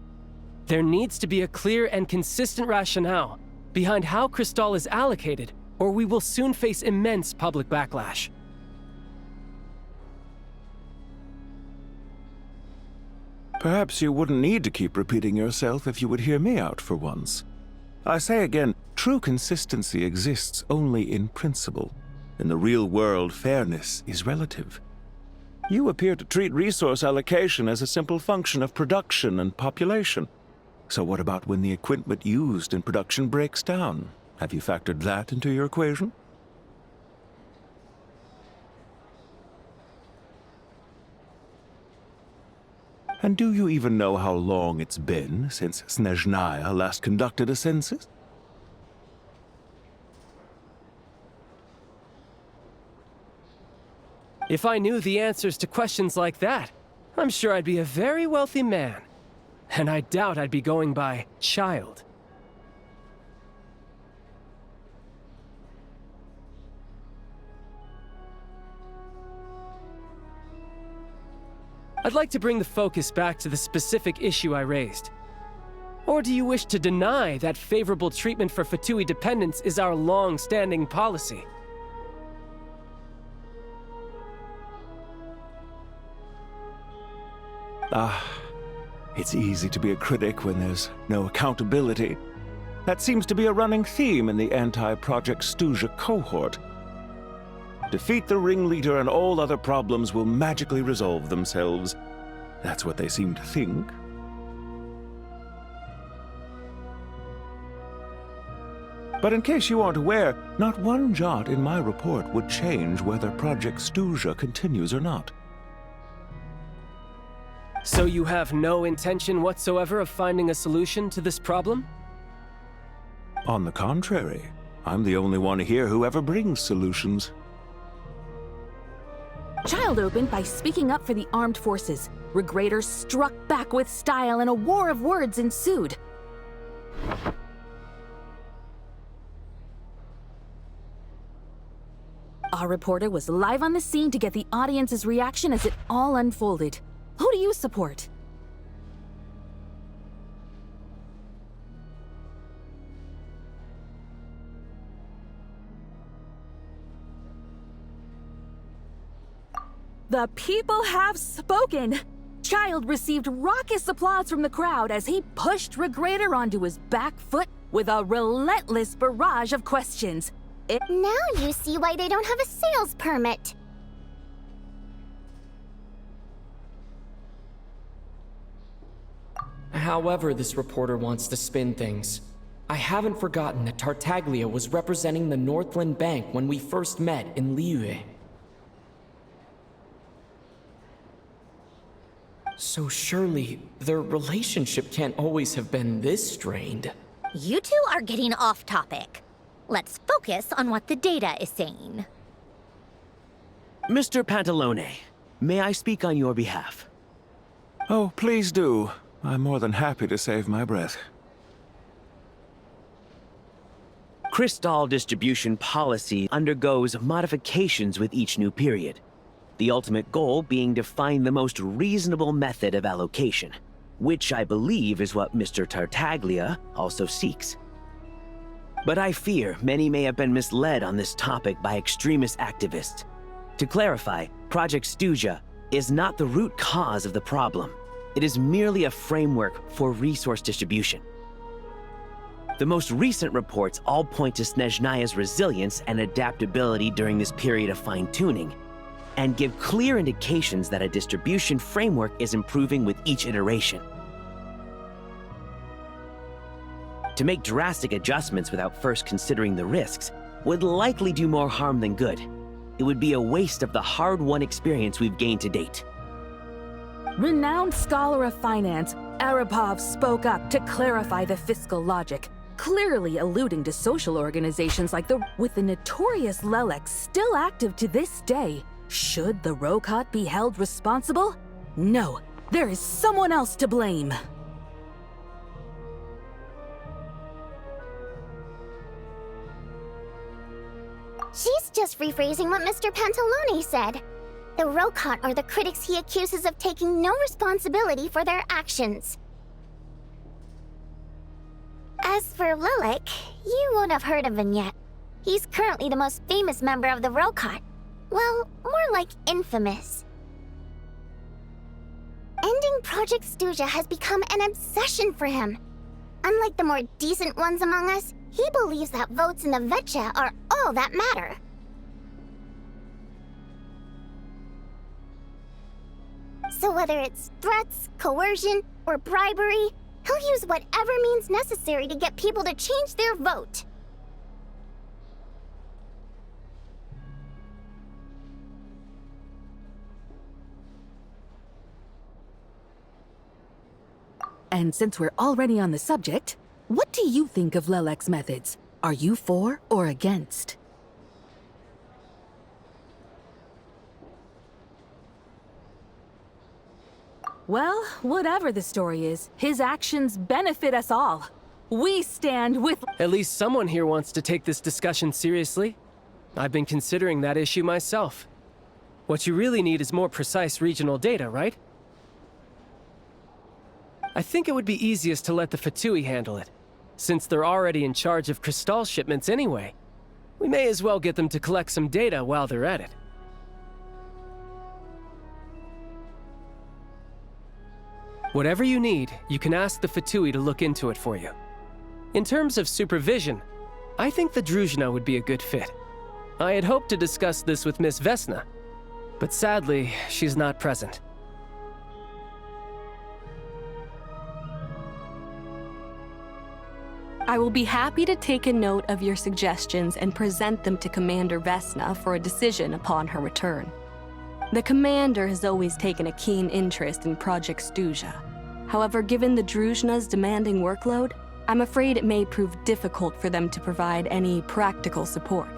There needs to be a clear and consistent rationale behind how crystal is allocated, or we will soon face immense public backlash. Perhaps you wouldn't need to keep repeating yourself if you would hear me out for once. I say again, true consistency exists only in principle. In the real world, fairness is relative. You appear to treat resource allocation as a simple function of production and population. So what about when the equipment used in production breaks down? Have you factored that into your equation? And do you even know how long it's been since Snezhnaya last conducted a census? If I knew the answers to questions like that, I'm sure I'd be a very wealthy man. And I doubt I'd be going by child. I'd like to bring the focus back to the specific issue I raised. Or do you wish to deny that favorable treatment for Fatui dependents is our long-standing policy? It's easy to be a critic when there's no accountability. That seems to be a running theme in the anti-Project Stuja cohort. Defeat the ringleader and all other problems will magically resolve themselves. That's what they seem to think. But in case you aren't aware, not one jot in my report would change whether Project Stuja continues or not. So you have no intention whatsoever of finding a solution to this problem? On the contrary, I'm the only one here who ever brings solutions. Child opened by speaking up for the armed forces. Regrator struck back with style and a war of words ensued. Our reporter was live on the scene to get the audience's reaction as it all unfolded. Who do you support? The people have spoken! Child received raucous applause from the crowd as he pushed Regrator onto his back foot with a relentless barrage of questions. Now you see why they don't have a sales permit. However this reporter wants to spin things, I haven't forgotten that Tartaglia was representing the Northland Bank when we first met in Liyue. So surely, their relationship can't always have been this strained. You two are getting off topic. Let's focus on what the data is saying. Mr. Pantalone, may I speak on your behalf? Oh, please do. I'm more than happy to save my breath. Crystal distribution policy undergoes modifications with each new period. The ultimate goal being to find the most reasonable method of allocation, which I believe is what Mr. Tartaglia also seeks. But I fear many may have been misled on this topic by extremist activists. To clarify, Project Stuja is not the root cause of the problem. It is merely a framework for resource distribution. The most recent reports all point to Snezhnaya's resilience and adaptability during this period of fine-tuning, and give clear indications that a distribution framework is improving with each iteration. To make drastic adjustments without first considering the risks would likely do more harm than good. It would be a waste of the hard-won experience we've gained to date. Renowned scholar of finance, Arapov spoke up to clarify the fiscal logic, clearly alluding to social organizations like with the notorious Lelex still active to this day. Should the Rokot be held responsible? No, there is someone else to blame. She's just rephrasing what Mr. Pantalone said. The Rokot are the critics he accuses of taking no responsibility for their actions. As for Lilik, you won't have heard of him yet. He's currently the most famous member of the Rokot. Well, more like infamous. Ending Project Stuja has become an obsession for him. Unlike the more decent ones among us, he believes that votes in the Vetcha are all that matter. So whether it's threats, coercion, or bribery, he'll use whatever means necessary to get people to change their vote. And since we're already on the subject, what do you think of Lelek's methods? Are you for or against? Well, whatever the story is, his actions benefit us all. We stand with— At least someone here wants to take this discussion seriously. I've been considering that issue myself. What you really need is more precise regional data, right? I think it would be easiest to let the Fatui handle it, since they're already in charge of Crystal shipments anyway. We may as well get them to collect some data while they're at it. Whatever you need, you can ask the Fatui to look into it for you. In terms of supervision, I think the Druzhna would be a good fit. I had hoped to discuss this with Miss Vesna, but sadly, she's not present. I will be happy to take a note of your suggestions and present them to Commander Vesna for a decision upon her return. The Commander has always taken a keen interest in Project Stuja. However, given the Druzhna's demanding workload, I'm afraid it may prove difficult for them to provide any practical support.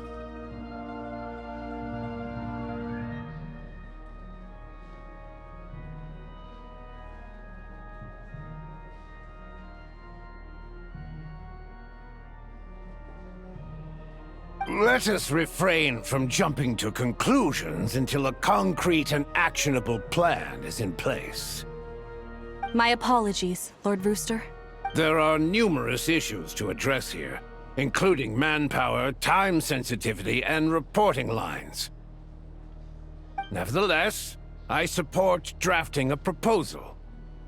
Let us refrain from jumping to conclusions until a concrete and actionable plan is in place. My apologies, Lord Rooster. There are numerous issues to address here, including manpower, time sensitivity, and reporting lines. Nevertheless, I support drafting a proposal.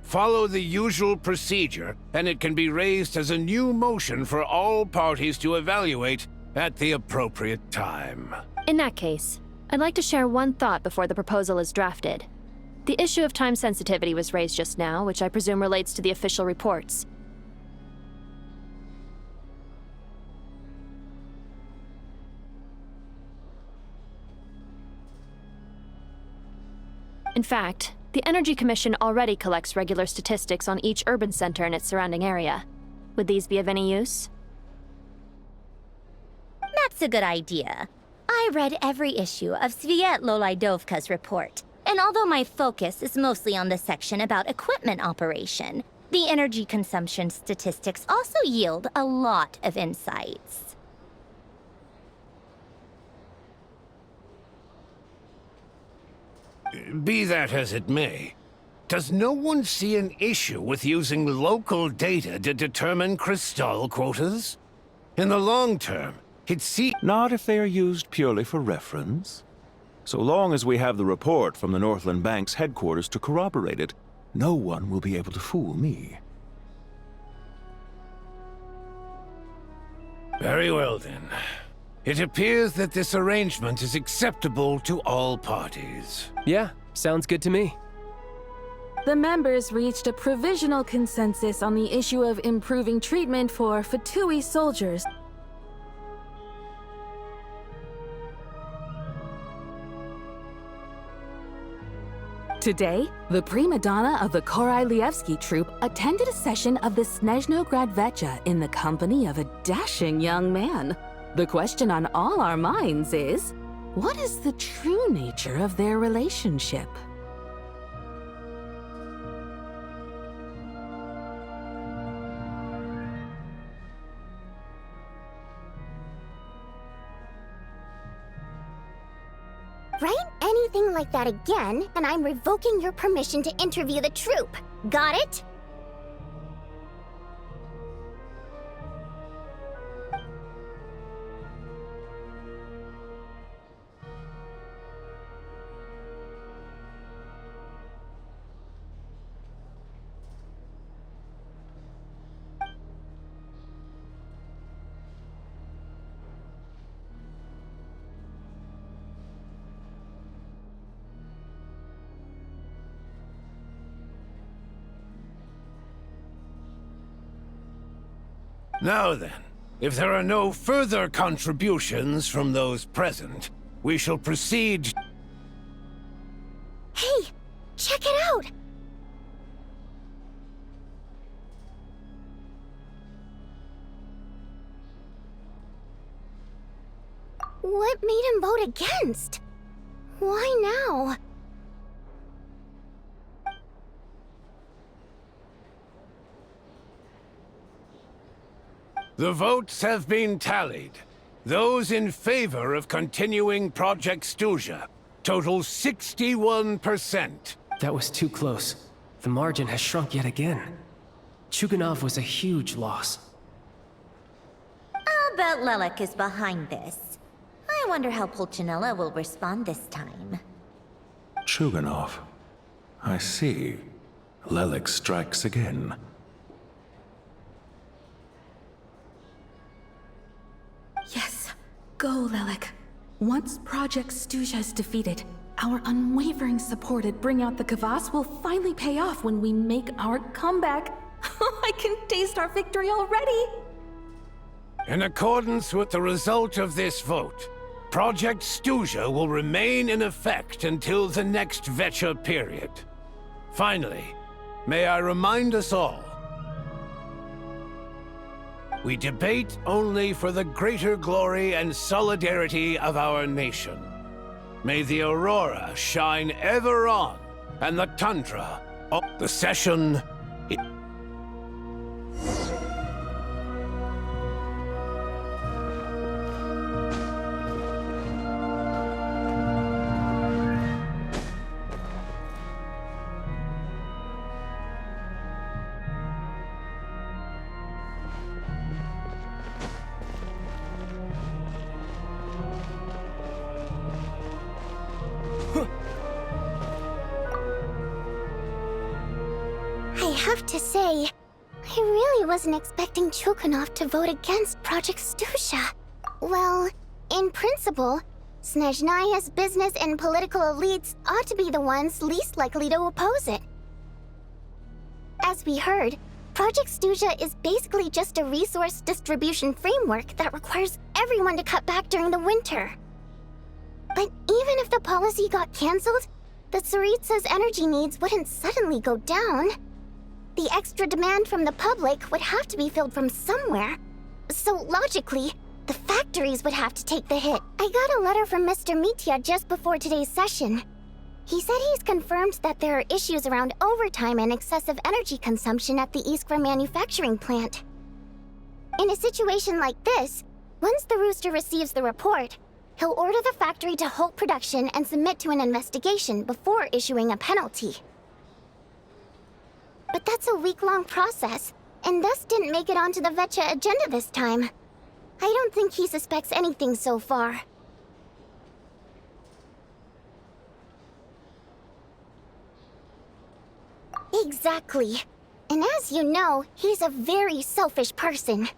Follow the usual procedure, and it can be raised as a new motion for all parties to evaluate at the appropriate time. In that case, I'd like to share one thought before the proposal is drafted. The issue of time sensitivity was raised just now, which I presume relates to the official reports. In fact, the Energy Commission already collects regular statistics on each urban center and its surrounding area. Would these be of any use? That's a good idea. I read every issue of Sviet-Lolaidovka's report, and although my focus is mostly on the section about equipment operation, the energy consumption statistics also yield a lot of insights. Be that as it may, does no one see an issue with using local data to determine crystal quotas? In the long term, Not if they are used purely for reference. So long as we have the report from the Northland Bank's headquarters to corroborate it, no one will be able to fool me. Very well then. It appears that this arrangement is acceptable to all parties. Yeah, sounds good to me. The members reached a provisional consensus on the issue of improving treatment for Fatui soldiers. Today, the prima donna of the Korailievsky troupe attended a session of the Snezhnograd Vecha in the company of a dashing young man. The question on all our minds is, what is the true nature of their relationship? Write anything like that again, and I'm revoking your permission to interview the troupe. Got it? Now then, if there are no further contributions from those present, we shall proceed. Hey, check it out! What made him vote against? Why now? The votes have been tallied. Those in favor of continuing Project Stuja total 61%. That was too close. The margin has shrunk yet again. Chuganov was a huge loss. I'll bet Lelek is behind this. I wonder how Pulcinella will respond this time. Chuganov. I see. Lelek strikes again. Yes, go, Lelek. Once Project Stuja is defeated, our unwavering support at Bring Out the Kvass will finally pay off when we make our comeback. I can taste our victory already! In accordance with the result of this vote, Project Stuja will remain in effect until the next Vecha period. Finally, may I remind us all, we debate only for the greater glory and solidarity of our nation. May the aurora shine ever on, and the tundra of the session. I have to say, I really wasn't expecting Chukhanov to vote against Project Stuja. Well, in principle, Snezhnaya's business and political elites ought to be the ones least likely to oppose it. As we heard, Project Stuja is basically just a resource distribution framework that requires everyone to cut back during the winter. But even if the policy got cancelled, the Tsaritsa's energy needs wouldn't suddenly go down. The extra demand from the public would have to be filled from somewhere. So logically, the factories would have to take the hit. I got a letter from Mr. Mitya just before today's session. He said he's confirmed that there are issues around overtime and excessive energy consumption at the Iskra manufacturing plant. In a situation like this, once the Rooster receives the report, he'll order the factory to halt production and submit to an investigation before issuing a penalty. But that's a week-long process, and thus didn't make it onto the Vecha agenda this time. I don't think he suspects anything so far. Exactly. And as you know, he's a very selfish person.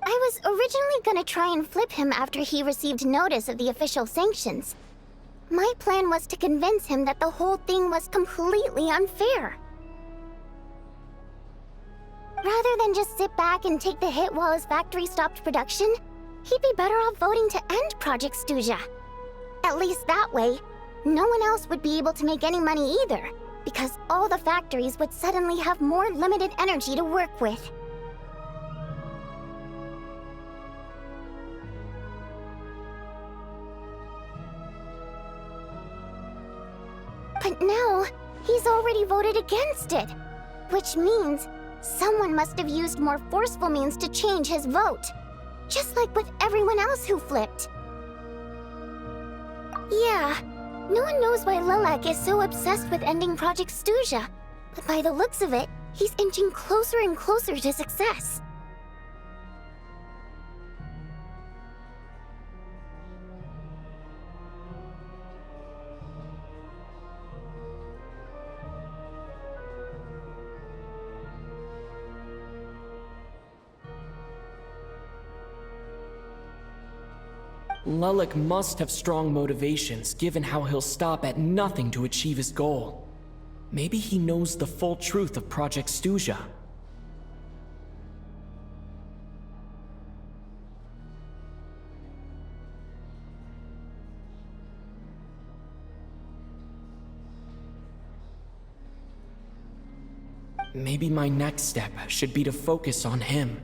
I was originally gonna try and flip him after he received notice of the official sanctions. My plan was to convince him that the whole thing was completely unfair. Rather than just sit back and take the hit while his factory stopped production, he'd be better off voting to end Project Stuja. At least that way, no one else would be able to make any money either, because all the factories would suddenly have more limited energy to work with. But now, he's already voted against it, which means someone must have used more forceful means to change his vote, just like with everyone else who flipped. Yeah, no one knows why Lilac is so obsessed with ending Project Stuja, but by the looks of it, he's inching closer and closer to success. Lilac must have strong motivations, given how he'll stop at nothing to achieve his goal. Maybe he knows the full truth of Project Stuja. Maybe my next step should be to focus on him.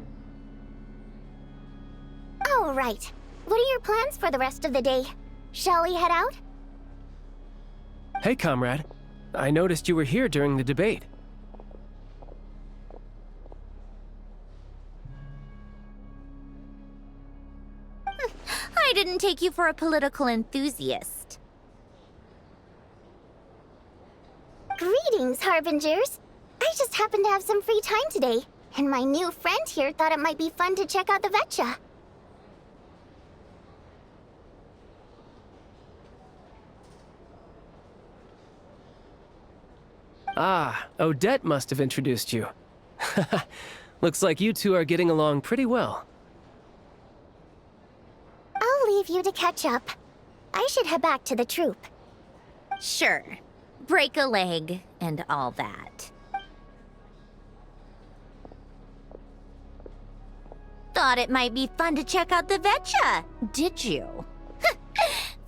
All right. What are your plans for the rest of the day? Shall we head out? Hey, comrade. I noticed you were here during the debate. I didn't take you for a political enthusiast. Greetings, Harbingers. I just happened to have some free time today, and my new friend here thought it might be fun to check out the Vecha. Ah, Odette must have introduced you. Looks like you two are getting along pretty well. I'll leave you to catch up. I should head back to the troop. Sure. break a leg and all that. Thought it might be fun to check out the Vetcha, did you?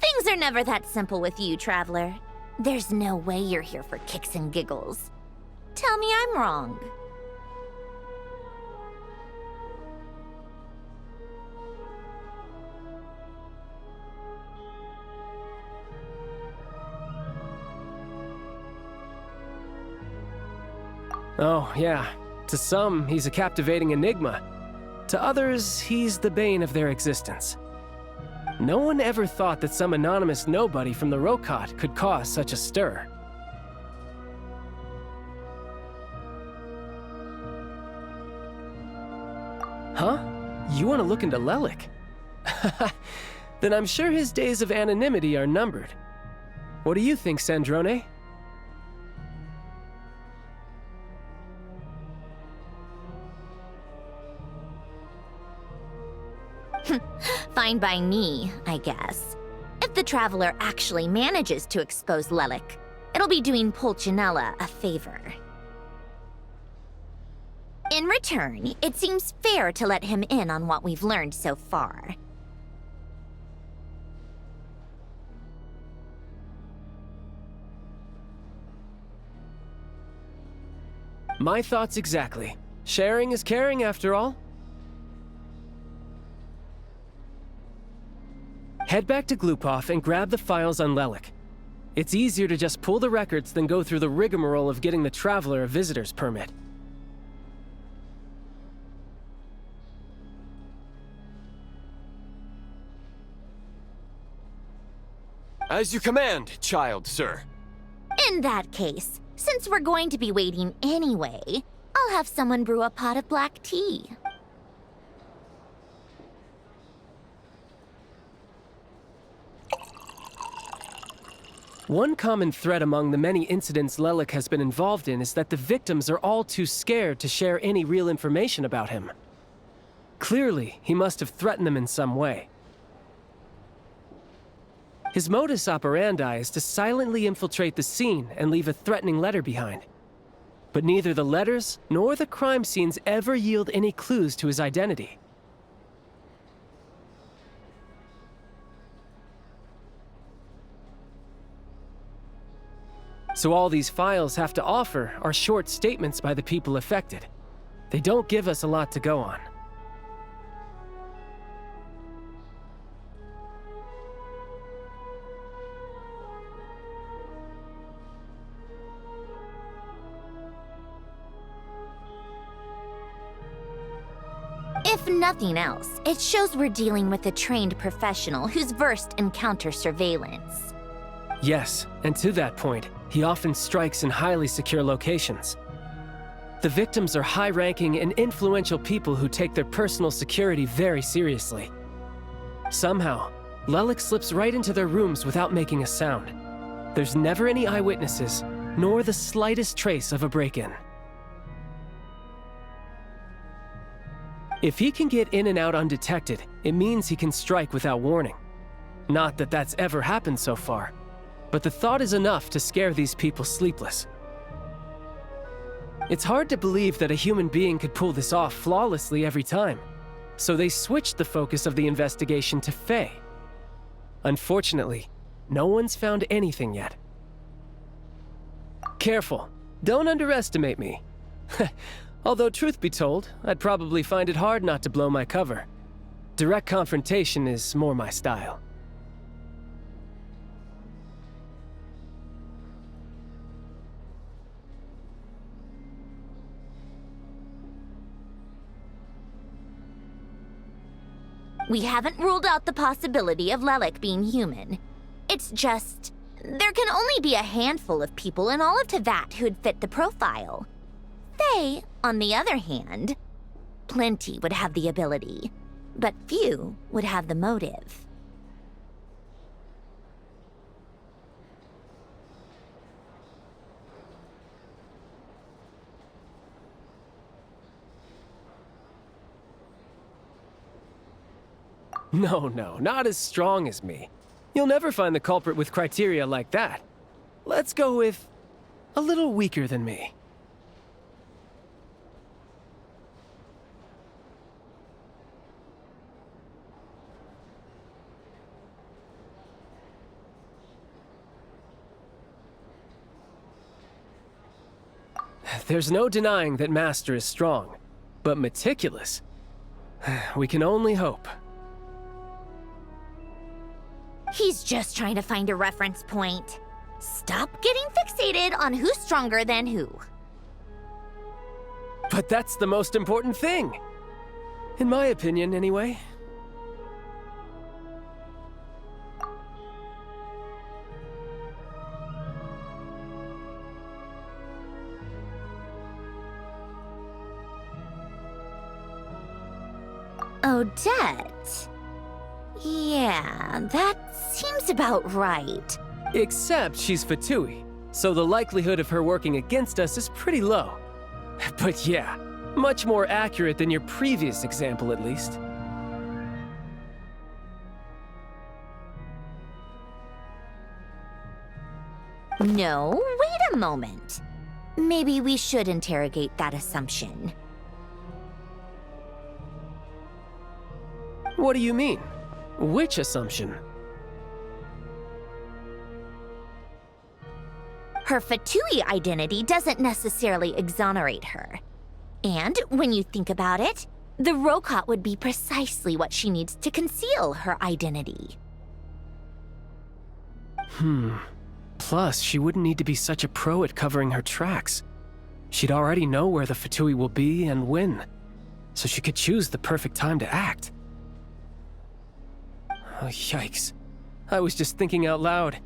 Things are never that simple with you, Traveler. There's no way you're here for kicks and giggles. Tell me I'm wrong. Oh, yeah. To some, he's a captivating enigma. To others, he's the bane of their existence. No one ever thought that some anonymous nobody from the Rokot could cause such a stir. Huh? You want to look into Lelik? Then I'm sure his days of anonymity are numbered. What do you think, Sandrone? Fine by me, I guess. If the Traveler actually manages to expose Lelik, it'll be doing Pulcinella a favor. In return, it seems fair to let him in on what we've learned so far. My thoughts exactly. Sharing is caring, after all. Head back to Glupov and grab the files on Lelik. It's easier to just pull the records than go through the rigmarole of getting the Traveler a visitor's permit. As you command, child, sir. In that case, since we're going to be waiting anyway, I'll have someone brew a pot of black tea. One common thread among the many incidents Lelik has been involved in is that the victims are all too scared to share any real information about him. Clearly, he must have threatened them in some way. His modus operandi is to silently infiltrate the scene and leave a threatening letter behind. But neither the letters nor the crime scenes ever yield any clues to his identity. So all these files have to offer are short statements by the people affected. They don't give us a lot to go on. If nothing else, it shows we're dealing with a trained professional who's versed in counter-surveillance. Yes, and to that point, he often strikes in highly secure locations. The victims are high-ranking and influential people who take their personal security very seriously. Somehow, Lelik slips right into their rooms without making a sound. There's never any eyewitnesses, nor the slightest trace of a break-in. If he can get in and out undetected, it means he can strike without warning. Not that that's ever happened so far, but the thought is enough to scare these people sleepless. It's hard to believe that a human being could pull this off flawlessly every time, so they switched the focus of the investigation to Faye. Unfortunately, no one's found anything yet. Careful, don't underestimate me. Although truth be told, I'd probably find it hard not to blow my cover. Direct confrontation is more my style. We haven't ruled out the possibility of Lelik being human. It's just, there can only be a handful of people in all of Teyvat who'd fit the profile. Faye, on the other hand, plenty would have the ability, but few would have the motive. No, not as strong as me. You'll never find the culprit with criteria like that. Let's go with a little weaker than me. There's no denying that Master is strong, but meticulous. We can only hope. He's just trying to find a reference point. Stop getting fixated on who's stronger than who. But that's the most important thing. In my opinion, anyway. Odette? Yeah, that seems about right. Except she's fatui, so the likelihood of her working against us is pretty low. But yeah, much more accurate than your previous example, at least. No, wait a moment. Maybe we should interrogate that assumption. What do you mean? Which assumption? Her fatui identity doesn't necessarily exonerate her. And when you think about it, the Rokot would be precisely what she needs to conceal her identity. Plus, she wouldn't need to be such a pro at covering her tracks. She'd already know where the fatui will be and when, so she could choose the perfect time to act. Oh, yikes. I was just thinking out loud.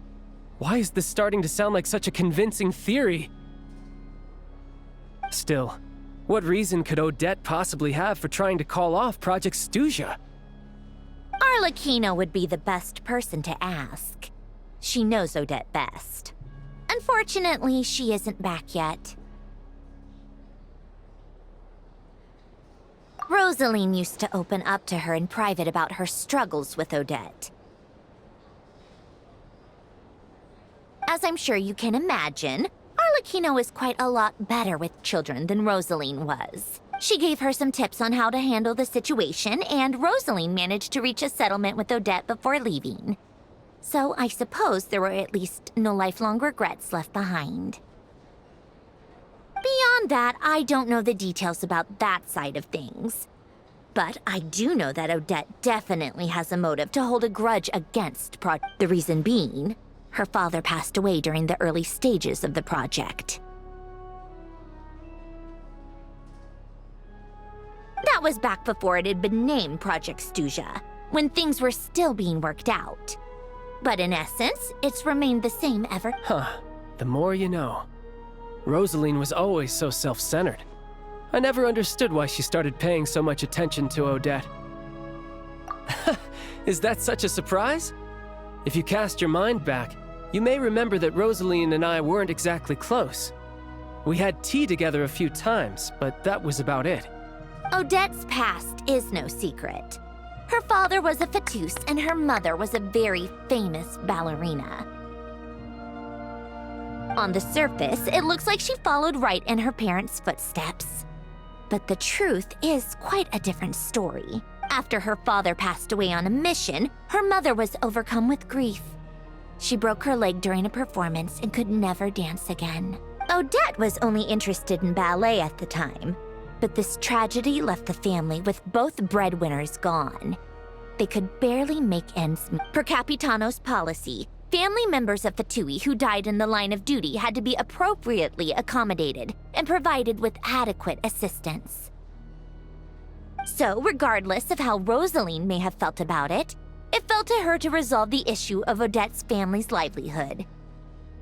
Why is this starting to sound like such a convincing theory? Still, what reason could Odette possibly have for trying to call off Project Stuja? Arlecchino would be the best person to ask. She knows Odette best. Unfortunately, she isn't back yet. Rosaline used to open up to her in private about her struggles with Odette. As I'm sure you can imagine, Arlecchino is quite a lot better with children than Rosaline was. She gave her some tips on how to handle the situation, and Rosaline managed to reach a settlement with Odette before leaving. So I suppose there were at least no lifelong regrets left behind. Beyond that, I don't know the details about that side of things. But I do know that Odette definitely has a motive to hold a grudge against the reason being, her father passed away during the early stages of the project. That was back before it had been named Project Stuja, when things were still being worked out. But in essence, it's remained the same ever. The more you know. Rosaline was always so self-centered. I never understood why she started paying so much attention to Odette. Is that such a surprise? If you cast your mind back, you may remember that Rosaline and I weren't exactly close. We had tea together a few times, but that was about it. Odette's past is no secret. Her father was a fatus and her mother was a very famous ballerina. On the surface, it looks like she followed right in her parents' footsteps. But the truth is quite a different story. After her father passed away on a mission, her mother was overcome with grief. She broke her leg during a performance and could never dance again. Odette was only interested in ballet at the time, but this tragedy left the family with both breadwinners gone. They could barely make ends meet. Per Capitano's policy, family members of Fatui who died in the line of duty had to be appropriately accommodated and provided with adequate assistance. So, regardless of how Rosaline may have felt about it, it fell to her to resolve the issue of Odette's family's livelihood.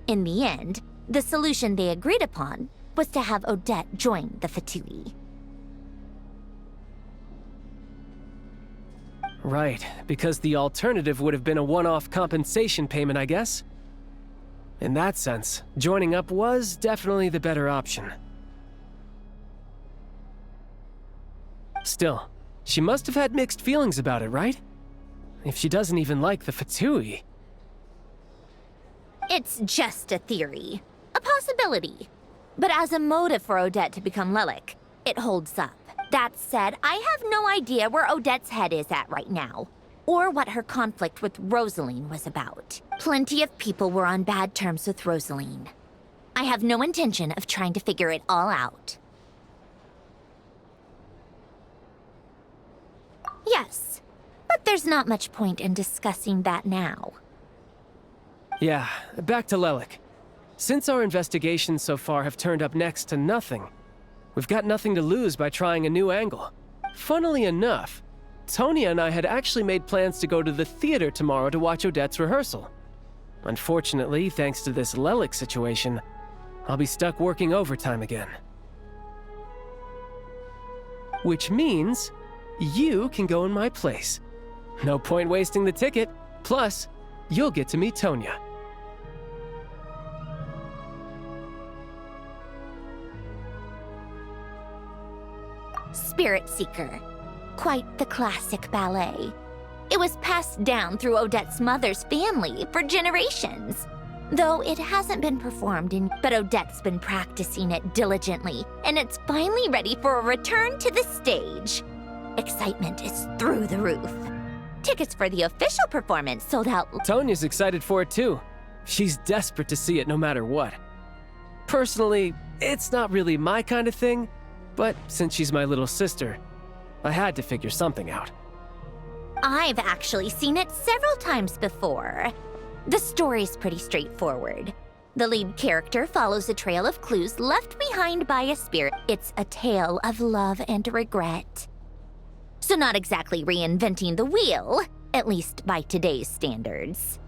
In the end, the solution they agreed upon was to have Odette join the Fatui. Right, because the alternative would have been a one-off compensation payment, I guess. In that sense, joining up was definitely the better option. Still, she must have had mixed feelings about it, right? If she doesn't even like the Fatui. It's just a theory, a possibility. But as a motive for Odette to become Lelik, it holds up. That said, I have no idea where Odette's head is at right now, or what her conflict with Rosaline was about. Plenty of people were on bad terms with Rosaline. I have no intention of trying to figure it all out. Yes, but there's not much point in discussing that now. Yeah, back to Lelik. Since our investigations so far have turned up next to nothing, we've got nothing to lose by trying a new angle. Funnily enough, Tonya and I had actually made plans to go to the theater tomorrow to watch Odette's rehearsal. Unfortunately, thanks to this Lelik situation, I'll be stuck working overtime again. Which means you can go in my place. No point wasting the ticket. Plus, you'll get to meet Tonya. Spirit Seeker. Quite the classic ballet. It was passed down through Odette's mother's family for generations. Though it hasn't been performed but Odette's been practicing it diligently, and it's finally ready for a return to the stage. Excitement is through the roof. Tickets for the official performance sold out. Tonya's excited for it too. She's desperate to see it no matter what. Personally, it's not really my kind of thing, but since she's my little sister, I had to figure something out. I've actually seen it several times before. The story's pretty straightforward. The lead character follows a trail of clues left behind by a spirit. It's a tale of love and regret. So not exactly reinventing the wheel, at least by today's standards.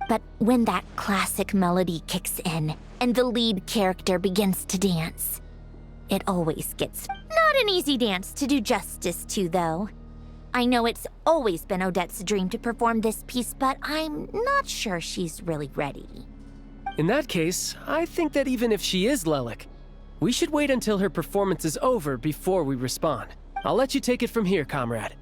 But when that classic melody kicks in and the lead character begins to dance, it always gets not an easy dance to do justice to, though. I know it's always been Odette's dream to perform this piece, but I'm not sure she's really ready. In that case, I think that even if she is Lelik, we should wait until her performance is over before we respond. I'll let you take it from here, comrade.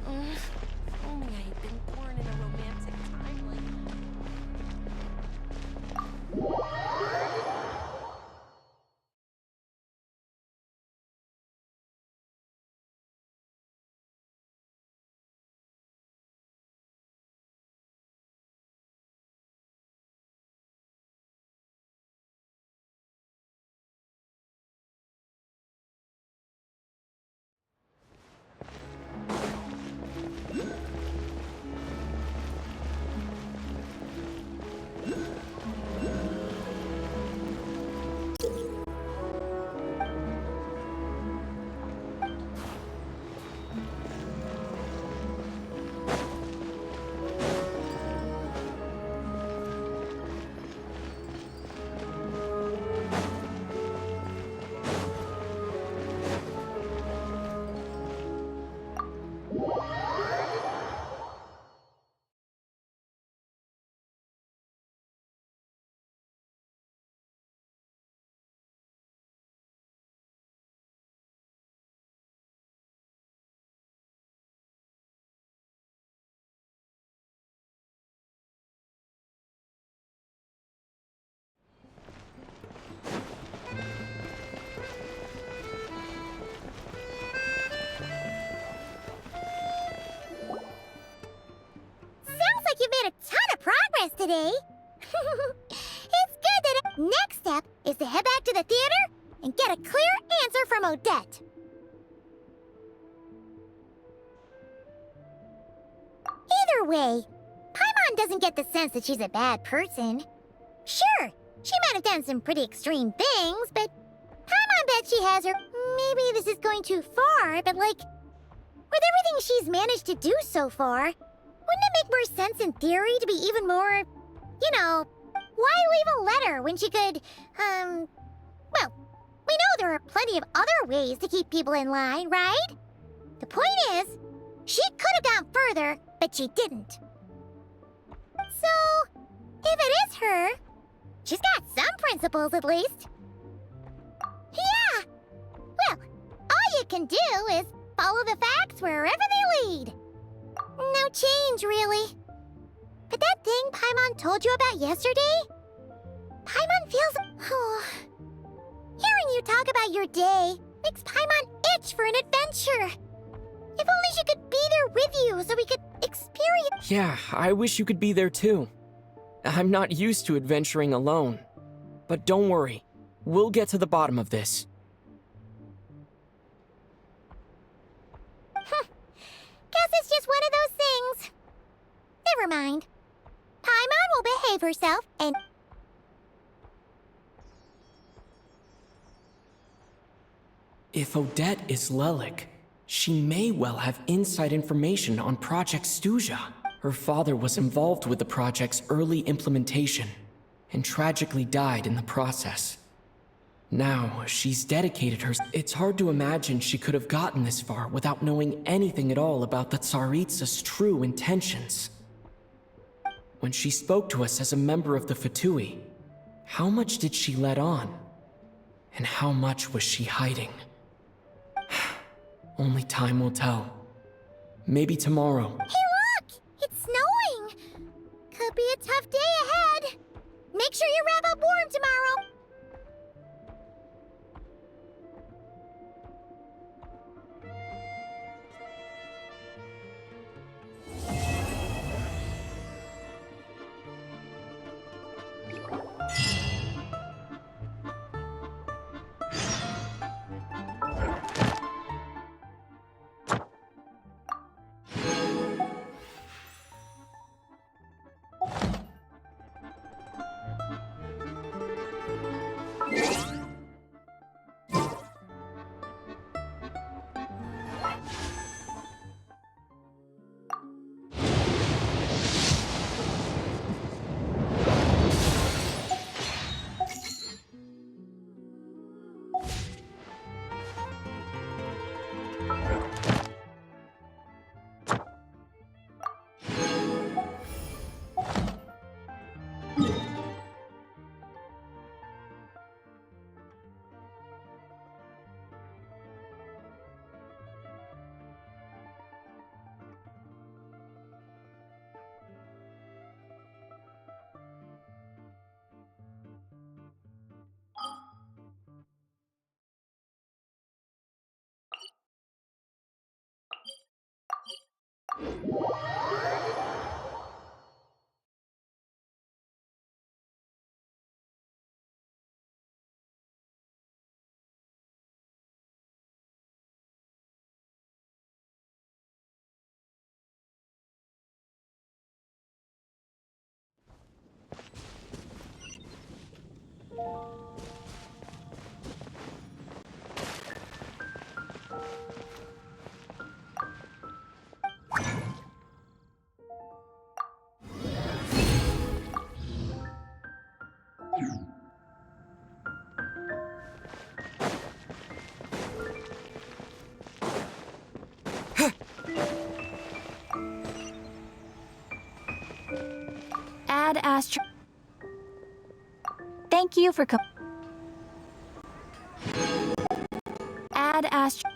Only I had been born in a romantic timeline. You made a ton of progress today. It's good that next step is to head back to the theater and get a clear answer from Odette. Either way, Paimon doesn't get the sense that she's a bad person. Sure, she might have done some pretty extreme things, but Paimon bets she has her. Maybe this is going too far, but like, with everything she's managed to do so far, wouldn't it make more sense in theory to be even more, you know, why leave a letter when she could, well, we know there are plenty of other ways to keep people in line, right? The point is, she could have gone further, but she didn't. So, if it is her, she's got some principles at least. Yeah! Well, all you can do is follow the facts wherever they lead. No change, really. But that thing Paimon told you about yesterday? Paimon feels... Hearing you talk about your day makes Paimon itch for an adventure. If only she could be there with you so we could experience... Yeah, I wish you could be there too. I'm not used to adventuring alone. But don't worry, we'll get to the bottom of this. Guess it's just one of those things. Never mind. Paimon will behave herself and... If Odette is Lelik, she may well have inside information on Project Stuja. Her father was involved with the project's early implementation and tragically died in the process. Now, she's dedicated her... It's hard to imagine she could have gotten this far without knowing anything at all about the Tsaritsa's true intentions. When she spoke to us as a member of the Fatui, how much did she let on? And how much was she hiding? Only time will tell. Maybe tomorrow. Hey, look! It's snowing! Could be a tough day ahead. Make sure you wrap up warm tomorrow. Ad Astra. Thank you for Ad Astra.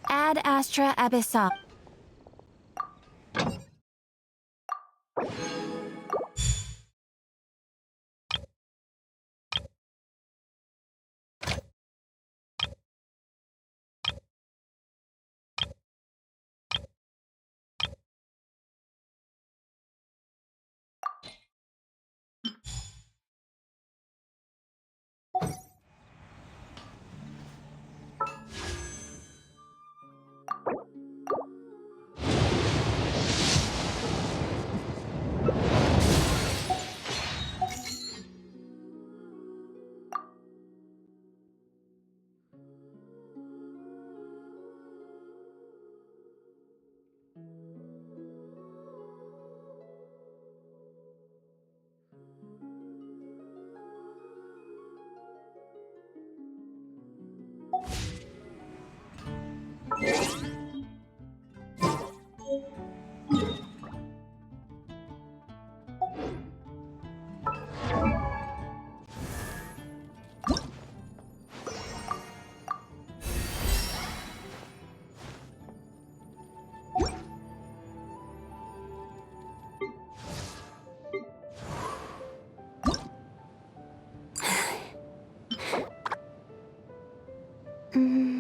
Ad Astra Abyssal. Oh!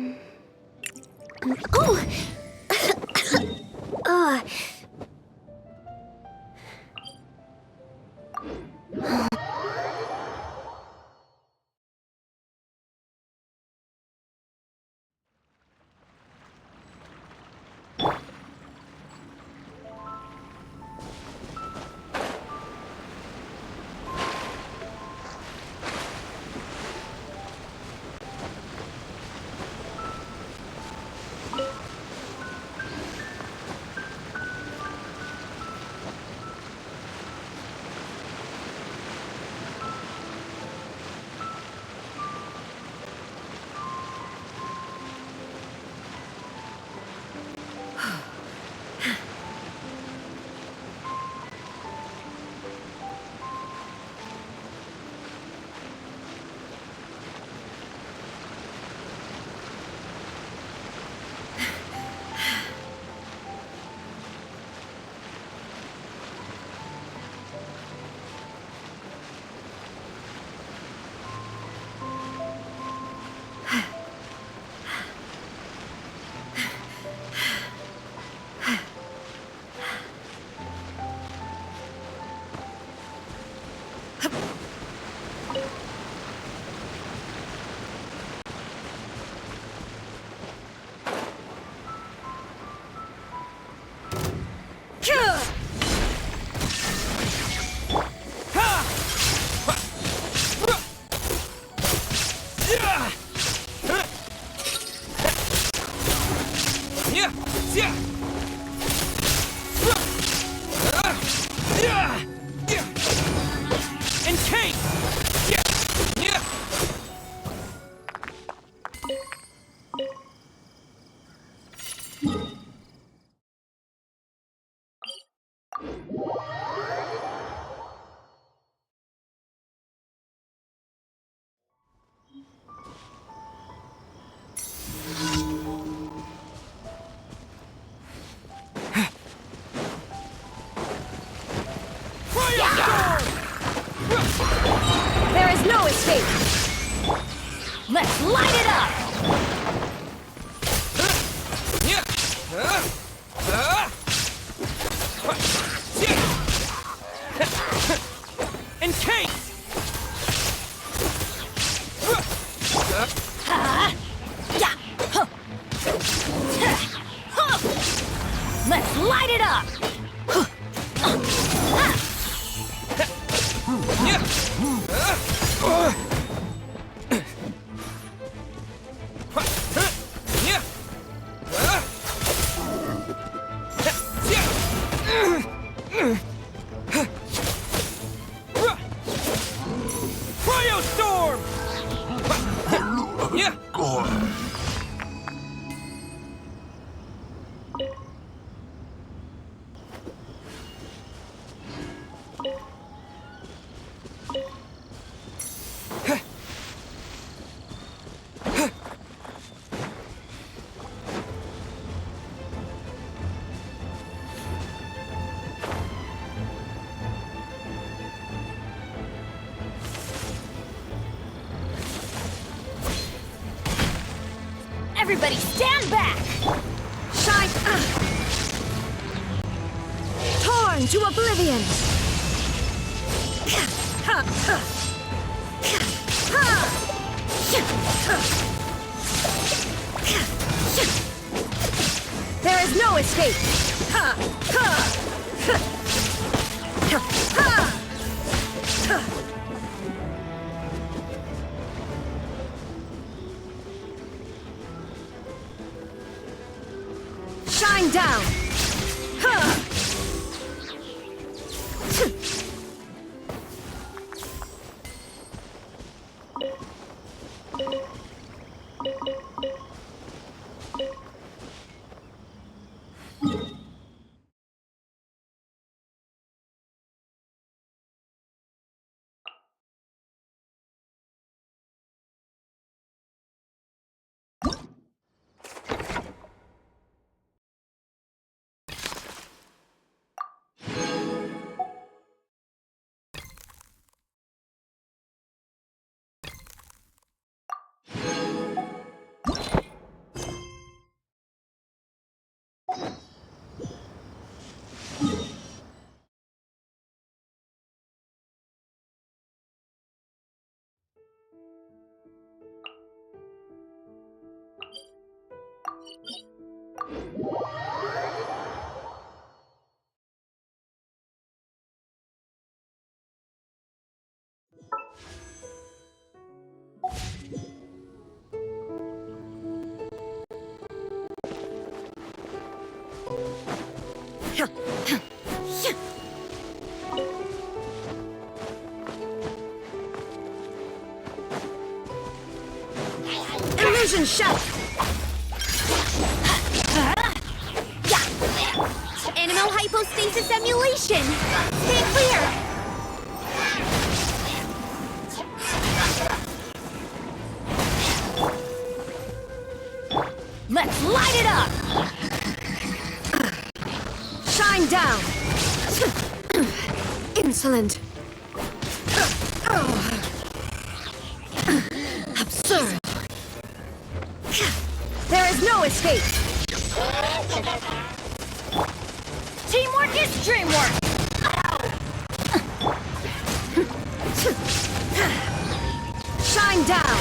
And Kate! There is no escape! Let's light it up! And Kate! Let's light it up! Cryostorm! Everybody stand back! Shine! Torn to oblivion! There is no escape! Shine down! Illusion shot! Animal hypostasis emulation! Stay clear! Let's light it up! Shine down! Insolent! Absurd! There is no escape! Teamwork is dreamwork! Shine down!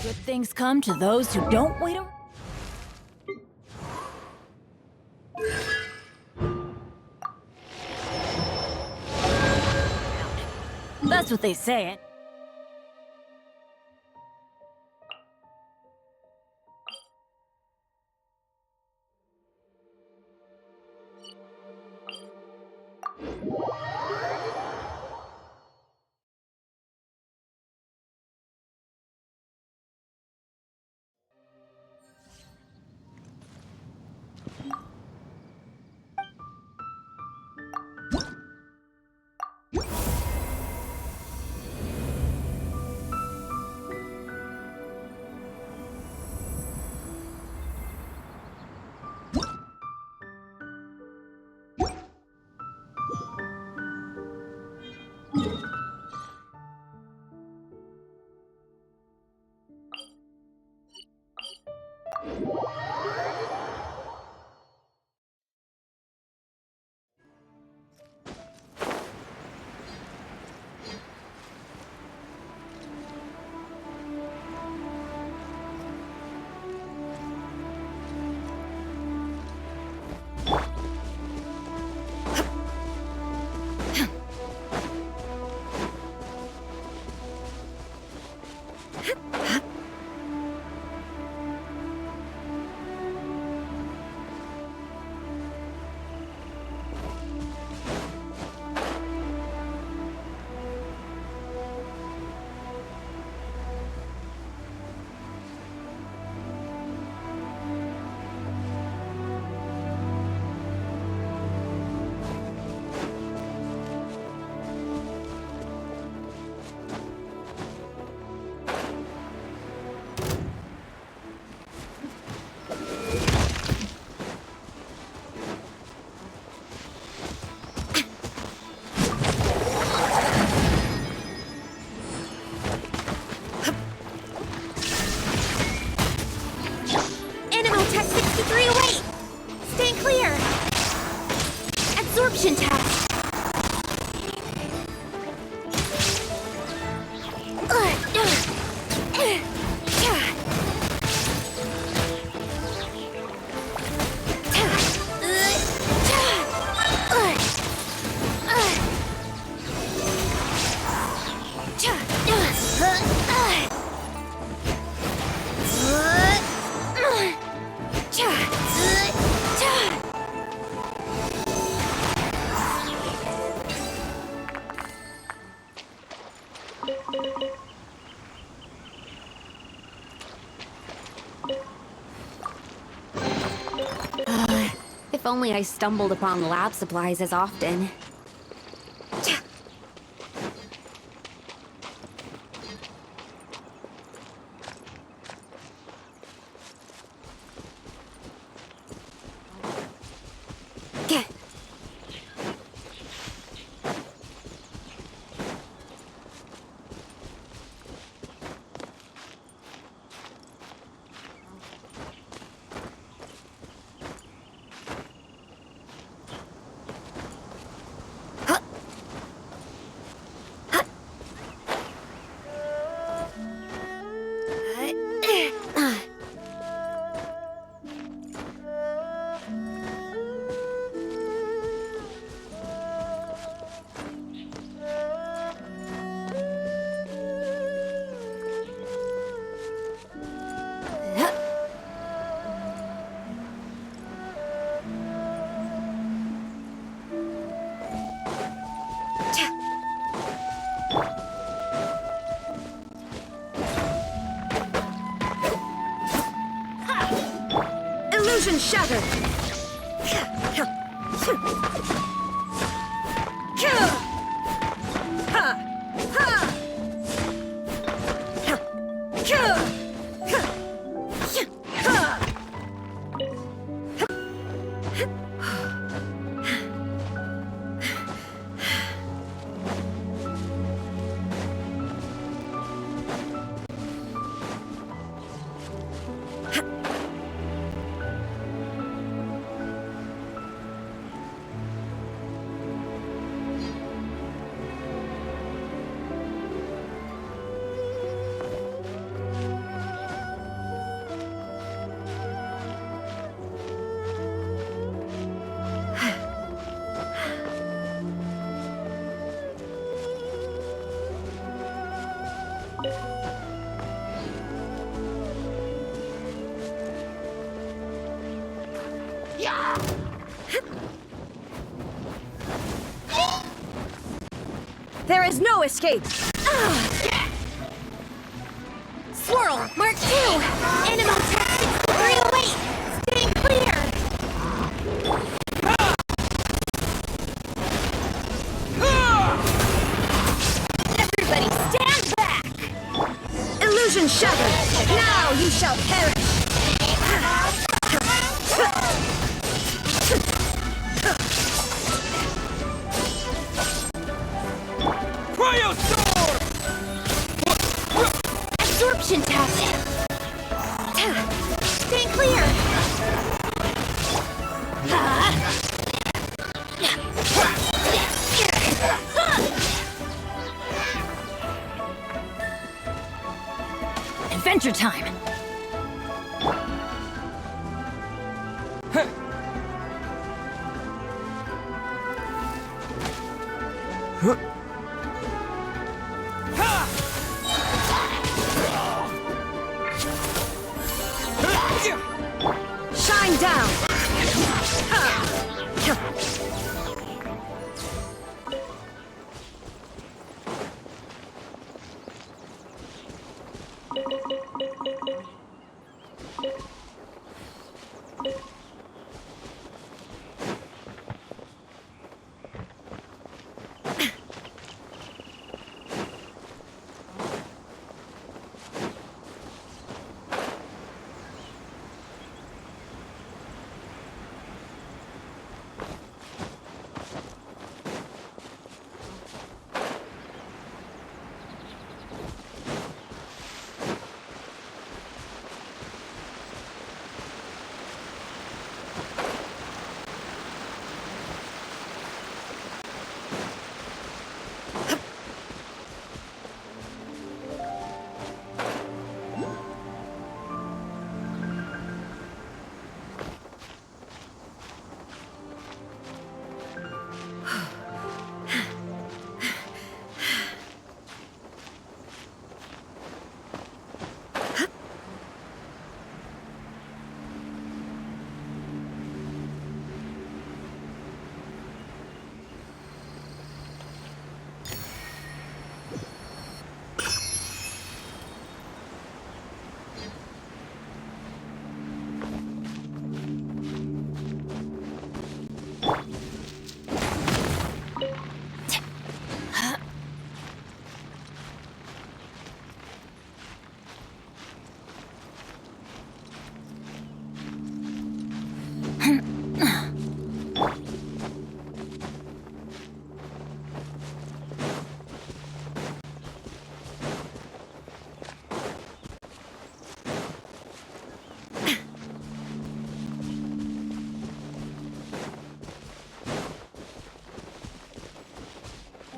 Good things come to those who don't wait around. That's what they say. only I stumbled upon lab supplies as often. Illusion shattered! There is no escape! Swirl, Mark 2! Animal Tech 6308! Staying clear! Everybody stand back! Illusion shattered! Now you shall perish! Absorption test! Stay clear! Adventure time! Shine down!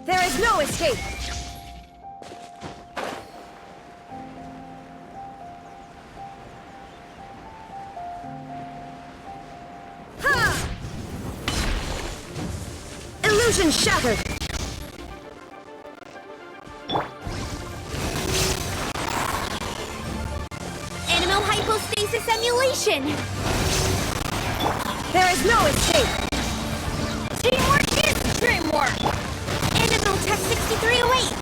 There is no escape! Ha! Illusion shattered! Animo hypostasis emulation! There is no escape! Teamwork is dreamwork! Animo Tech 6308!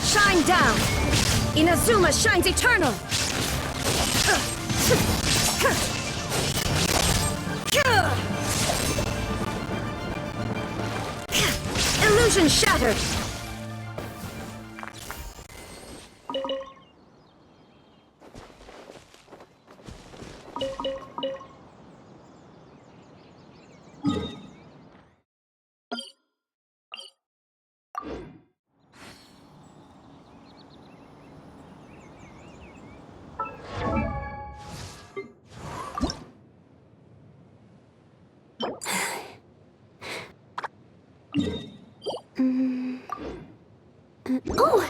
Shine down! Inazuma shines eternal! Illusion shattered! Oh!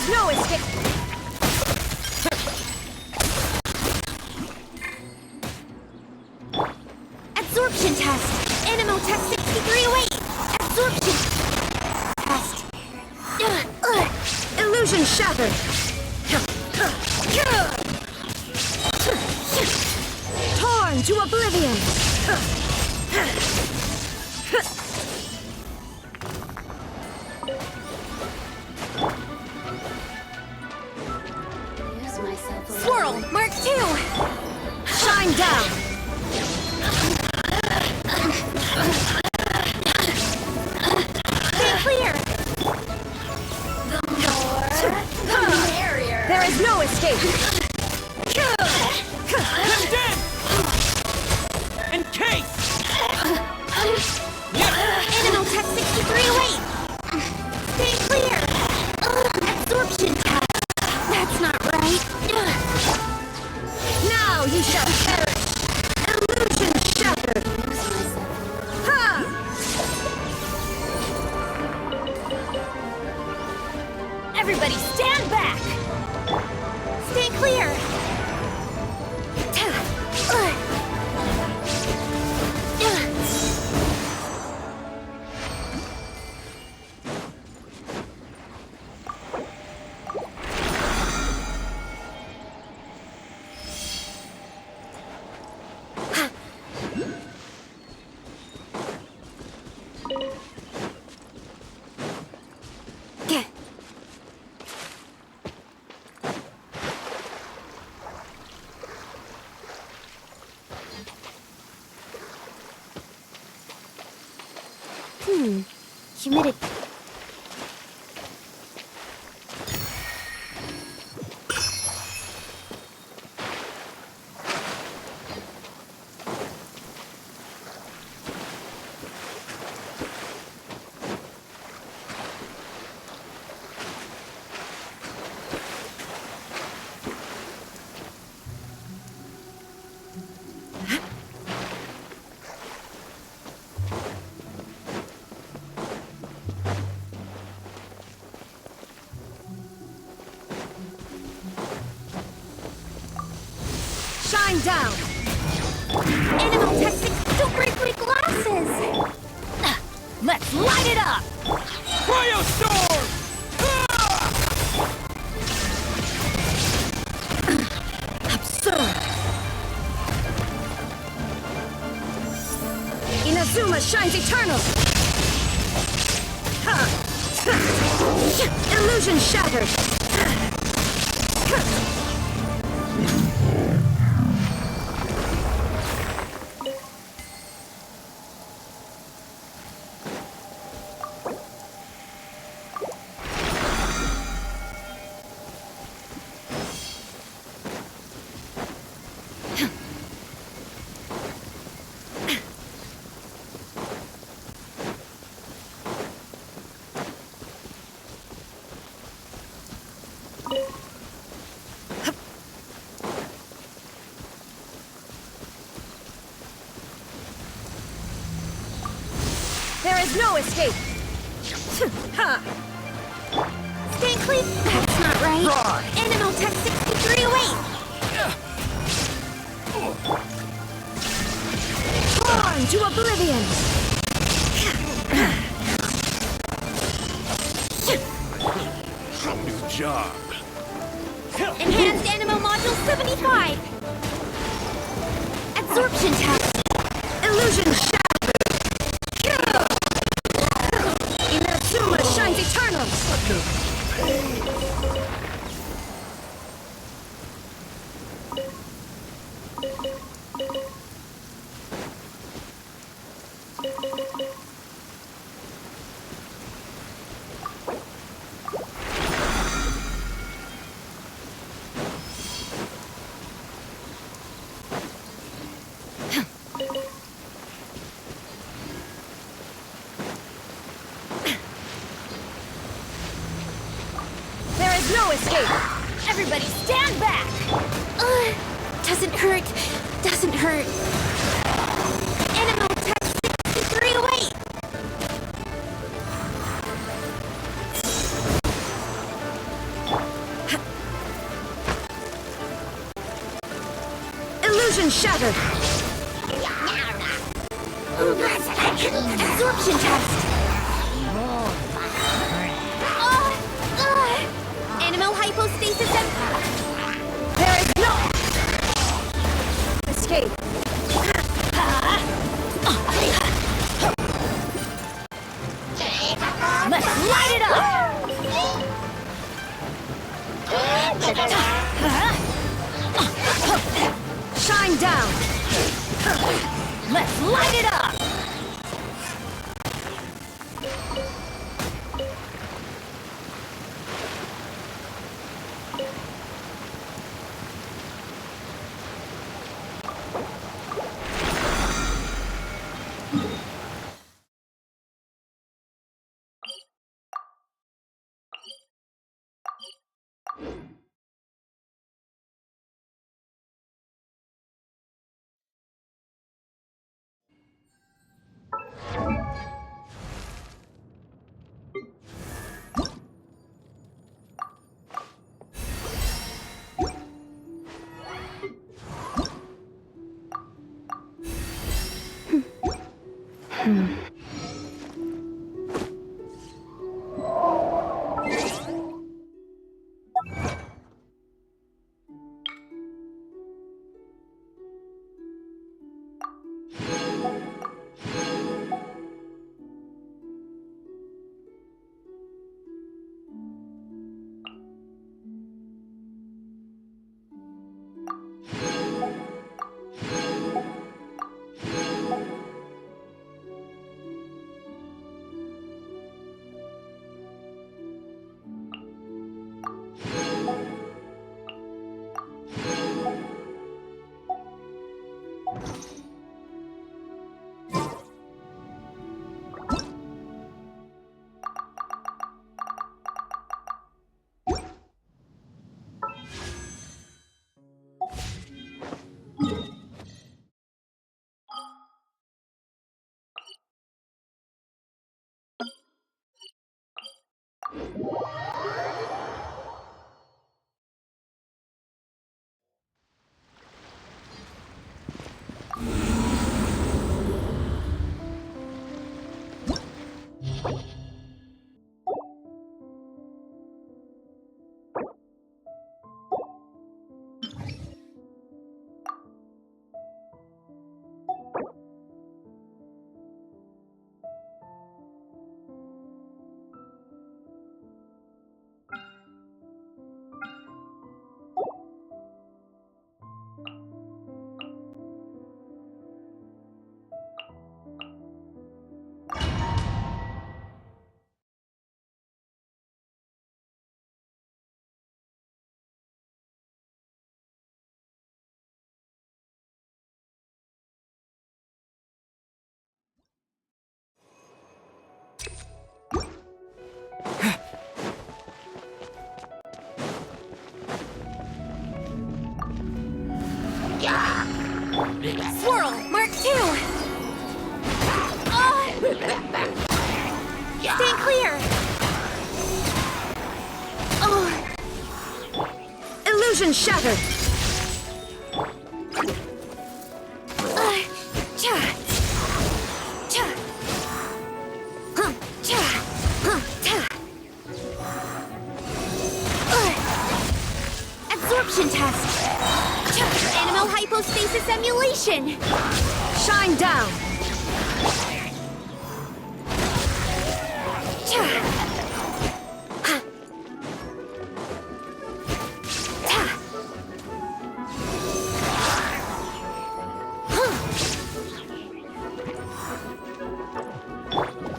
No escape! Absorption test! Animo Tech 6308! Absorption test! Illusion shattered! Torn to oblivion! Swirl, Mark 2! Shine down! Stay clear! There is no escape! Condemn! Encase! Animal Tech 63 away! Stay clear! Absorption test! That's not right! Now you shall perish! Illusion shattered! Ha! Everybody stand back! Stay clear! Humidity. Shine down! Animal Tech 6, don't break my glasses! Let's light it up! Cryostorm! Absurd! Inazuma shines eternal! Illusion shattered! There is no escape! Ha! Stay clear! That's not right! Animal Tech 63 away! Born to oblivion! New job. Enhanced Animal Module 75! Absorption test! Illusion shattered! Inazuma shines eternal! No escape! Everybody stand back! Doesn't hurt. Doesn't hurt. Animal Tech 63 away! Illusion shattered! Absorption test! Animal hypostasis and... There is no escape! Let's light it up! Shine down! Let's light it up! Swirl! Mark 2! Stay clear! Illusion shattered! Absorption test! Animal hypostasis emulation! Shine down!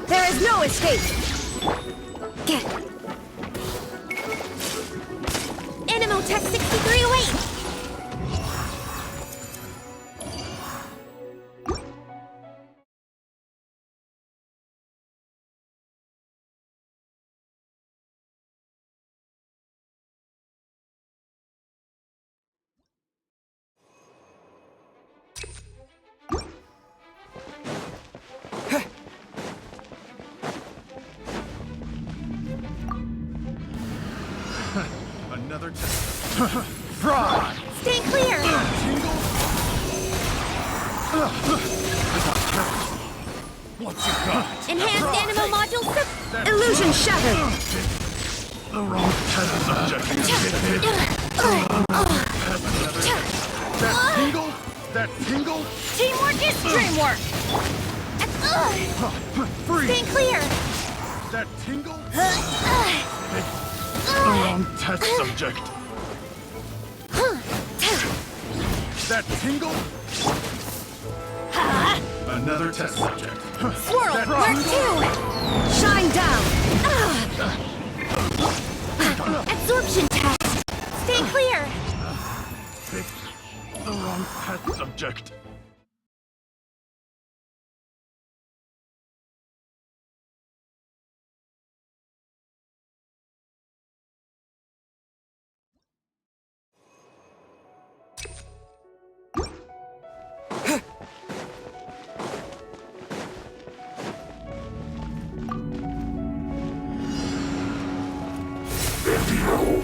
There is no escape! Animotech 6308! Another fraud! Stay clear! What you got? Enhanced animal module illusion shattered! The wrong test subject. That tingle? That tingle? Teamwork is dreamwork! Free! Stay clear! That tingle? The wrong test subject. That tingle? Another test subject. Swirl, That mark tingle? 2! Shine down! Absorption test. Stay clear. Pick the wrong test subject.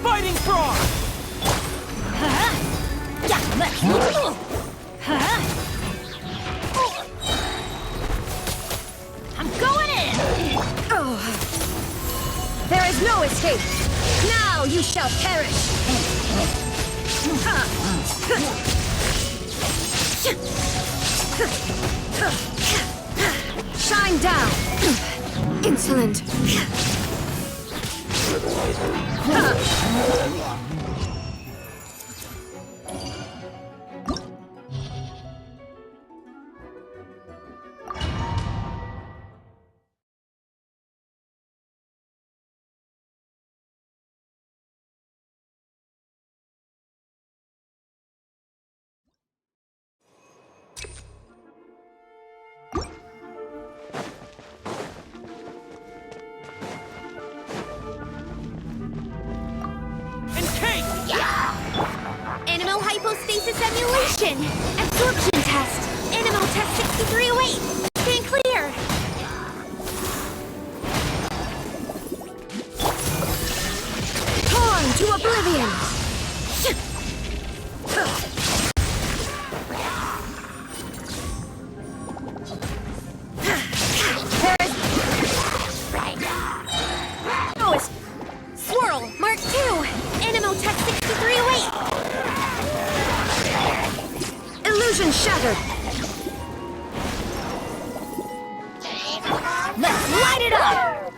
Fighting frog! Yeah, let's move! I'm going in! Oh. There is no escape! Now you shall perish! Shine down! Insolent! Animal hypostasis emulation. Absorption test. Animal test 6308. Stand clear. Torn to oblivion! Oh, it's Swirl, Mark 2. Animal test 6308. Illusion shattered! Let's light it up!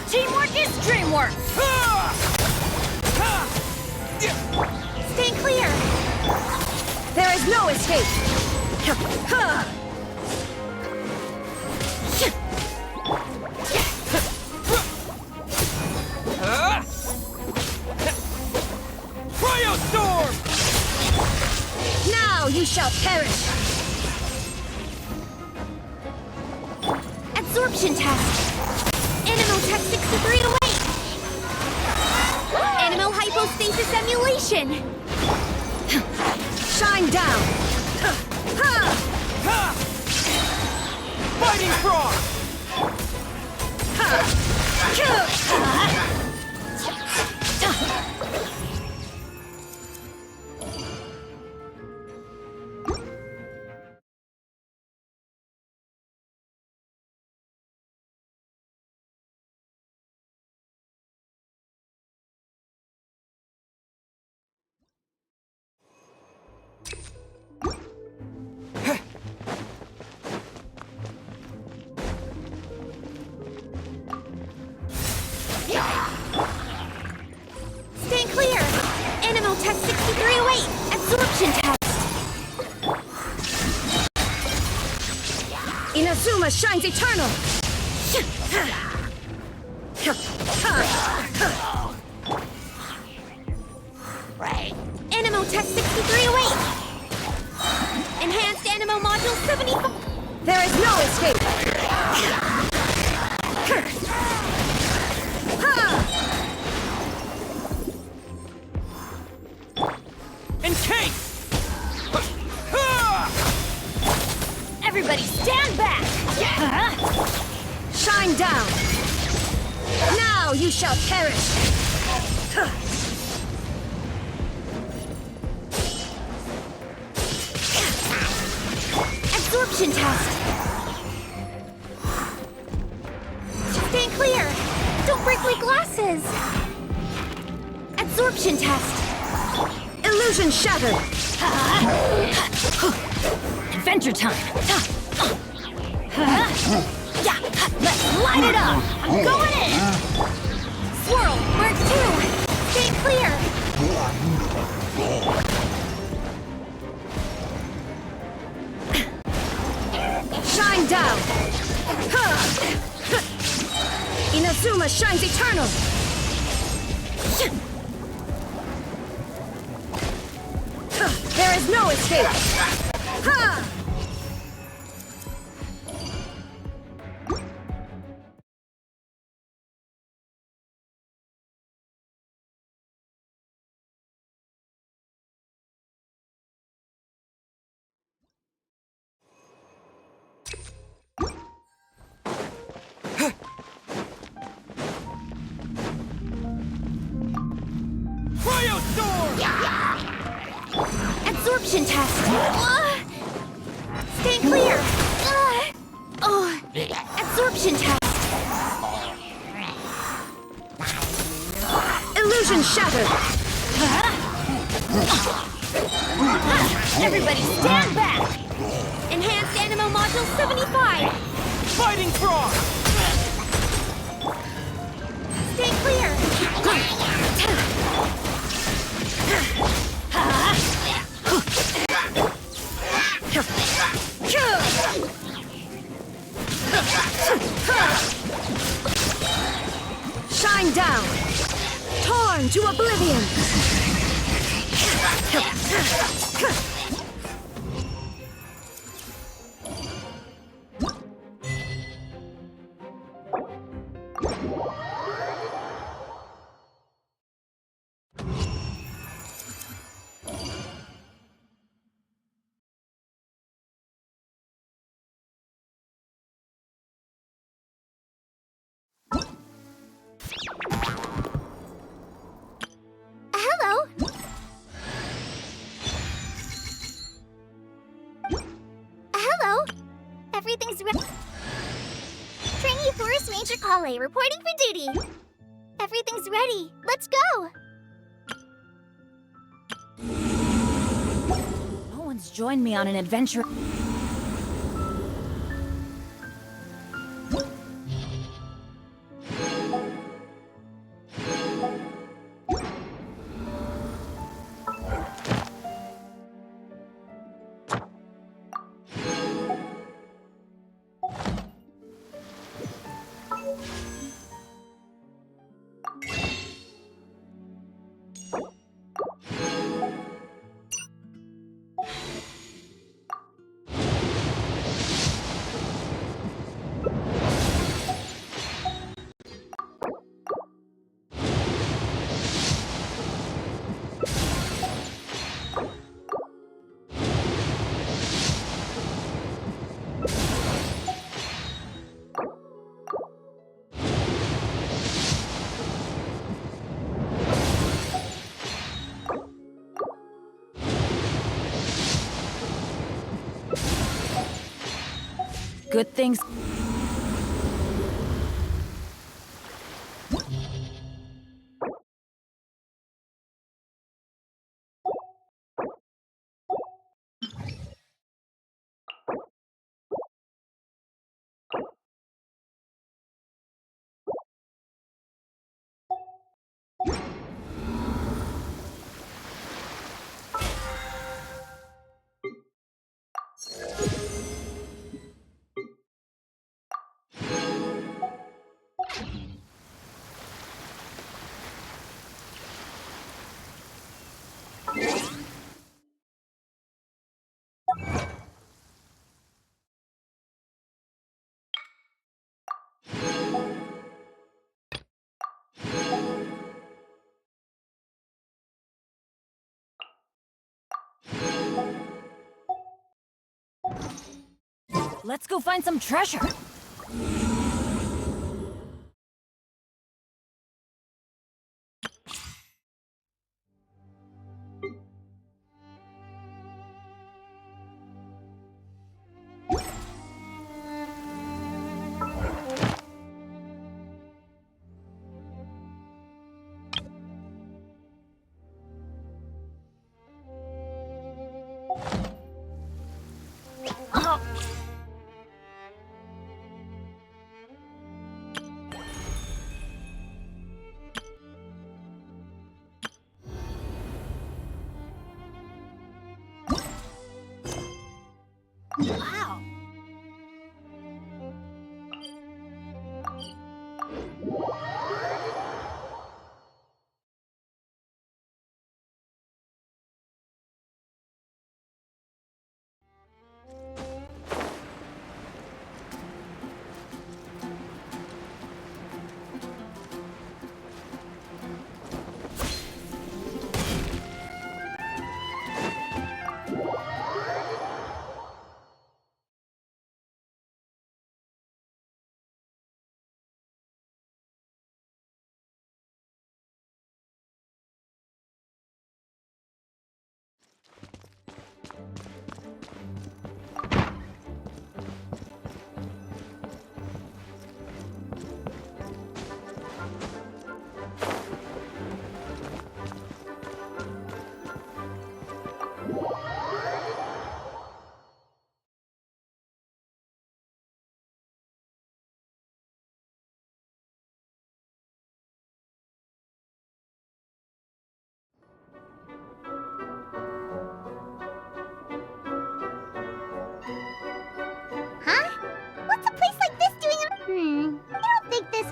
Teamwork is dreamwork! Stay clear! There is no escape! Cryostorm! Now you shall perish! Absorption test. Animal test 6308. Animal hypostasis emulation. Shine down! Fighting frog! Stand clear. Animal test 6308. Absorption test. Inazuma shines eternal! Animal test 6308. Enhanced Animal Module 75. There is no escape! Encase! Everybody stand back! Shine down! Now you shall perish! Absorption test. Stand clear. Don't break my glasses. Absorption test. Illusion shattered! Adventure time. Yeah, let's light it up. I'm going in. Swirl, Mark 2. Stay clear. is no escape! Ha! Absorption test! Stay clear! Absorption test! Illusion shattered! Everybody stand back! Enhanced Animo Module 75! Fighting frog! Stay clear! Shine down! Torn to oblivion! Hello! Hello! Everything's ready. Trainee Forest Major Kale reporting for duty. Everything's ready. Let's go! No one's joined me on an adventure. Good things. Let's go find some treasure.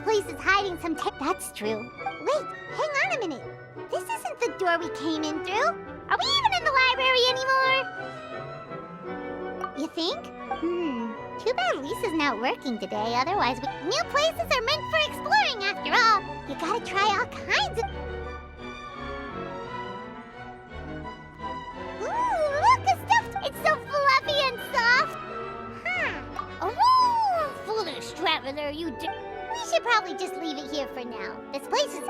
place is hiding some That's true. Wait, hang on a minute. This isn't the door we came in through. Are we even in the library anymore? You think? Too bad Lisa's not working today, otherwise New places are meant for exploring after all. You gotta try all kinds of... Ooh, look, a stuffed... It's so fluffy and soft. Oh, foolish traveler, you do... We should probably just leave it here for now. This place is...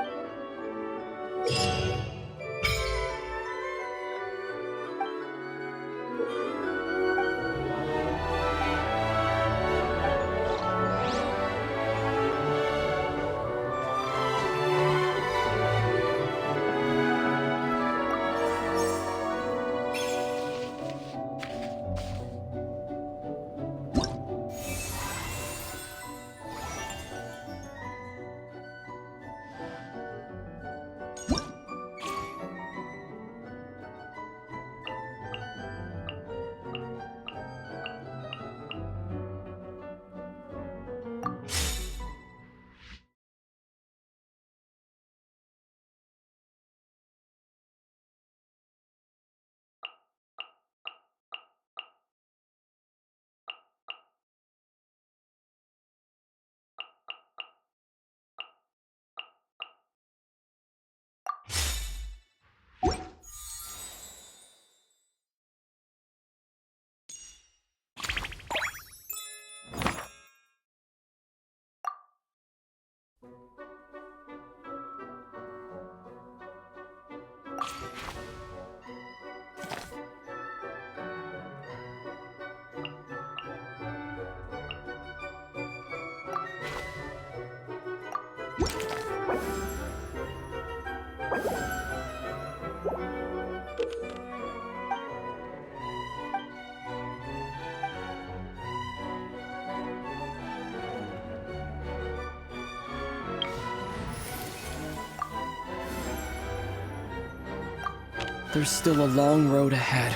There's still a long road ahead.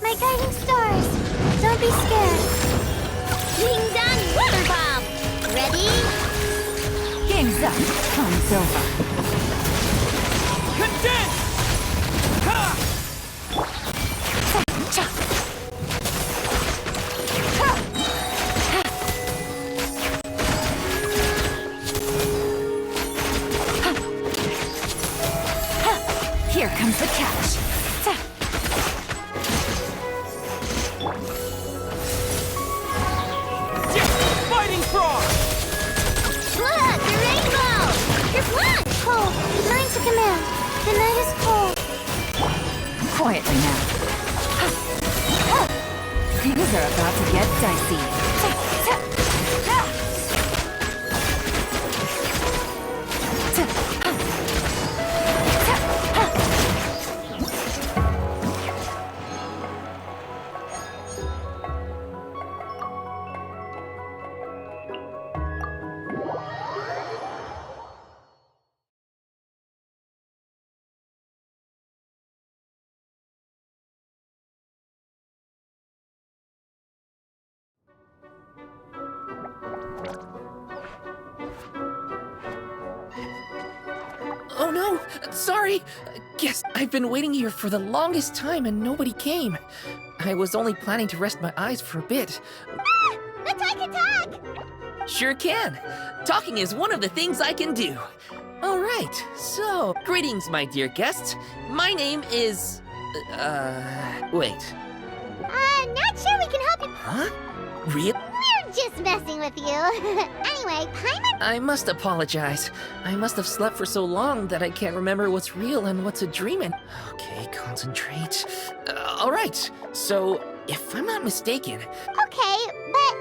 My guiding stars! Don't be scared! Ding dong water bomb! Ready? Game's up. Time's over. Condense! Ha! Here comes the catch. Fighting frog! Look, a rainbow! You're blind! Cold. Mine's a command. The night is cold. Quietly now. Things are about to get dicey. Oh no! Sorry! Guess I've been waiting here for the longest time and nobody came. I was only planning to rest my eyes for a bit. Let's I can talk! Sure can. Talking is one of the things I can do. All right, so, greetings, my dear guests. My name is... wait. Not sure we can help you. Huh? Real? We're just messing with you. Anyway, Paimon... I must apologize. I must have slept for so long that I can't remember what's real and what's a dream. Okay, concentrate. All right, so, if I'm not mistaken... Okay, but,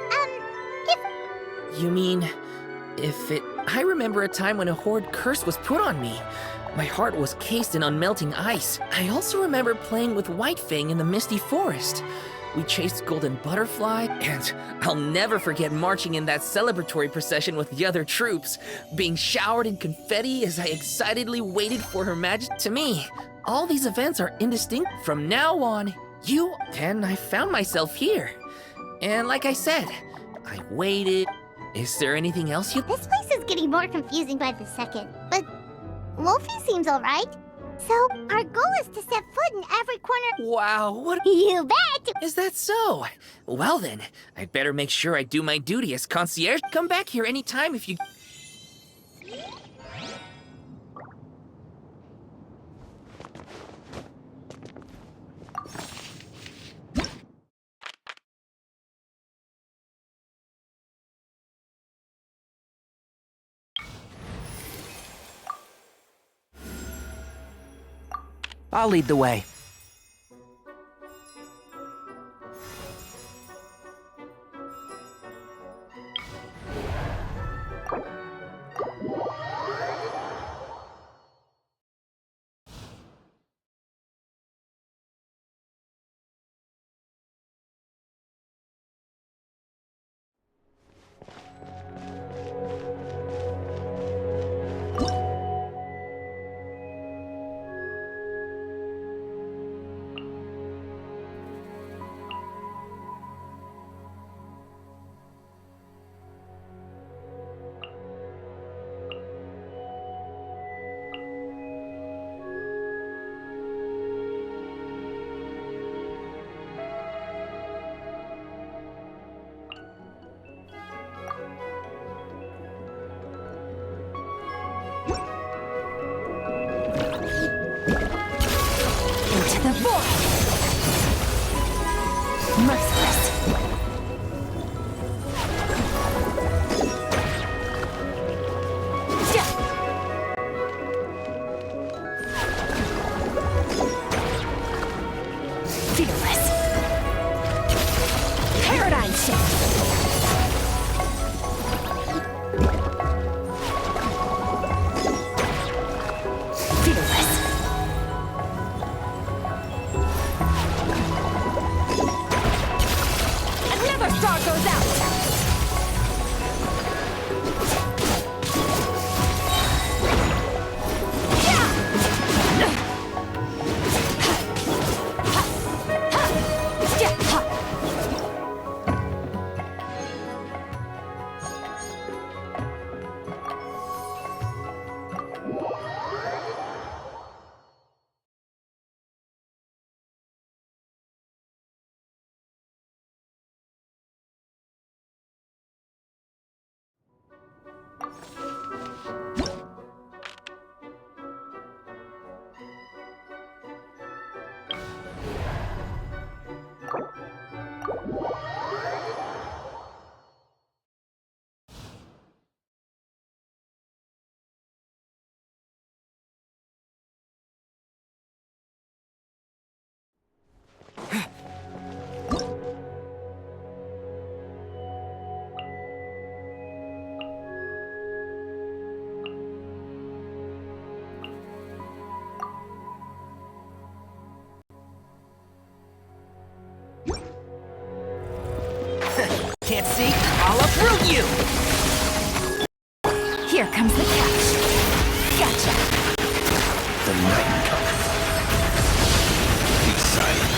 if... You mean, I remember a time when a Horde curse was put on me. My heart was cased in unmelting ice. I also remember playing with Whitefang in the misty forest. We chased Golden Butterfly, and I'll never forget marching in that celebratory procession with the other troops, being showered in confetti as I excitedly waited for Her Majesty. To me, all these events are indistinct. From now on, and I found myself here. And like I said, I waited. Is there anything else you... This place is getting more confusing by the second, but Wolfie seems alright. So, our goal is to set foot in every corner... Wow, what... You bet! Is that so? Well then, I'd better make sure I do my duty as concierge. Come back here anytime if you... I'll lead the way. The void! Merciless! Fearless! Paradigm shift! Can't see? I'll uproot you! Here comes the catch. Gotcha! The night comes. Be silent.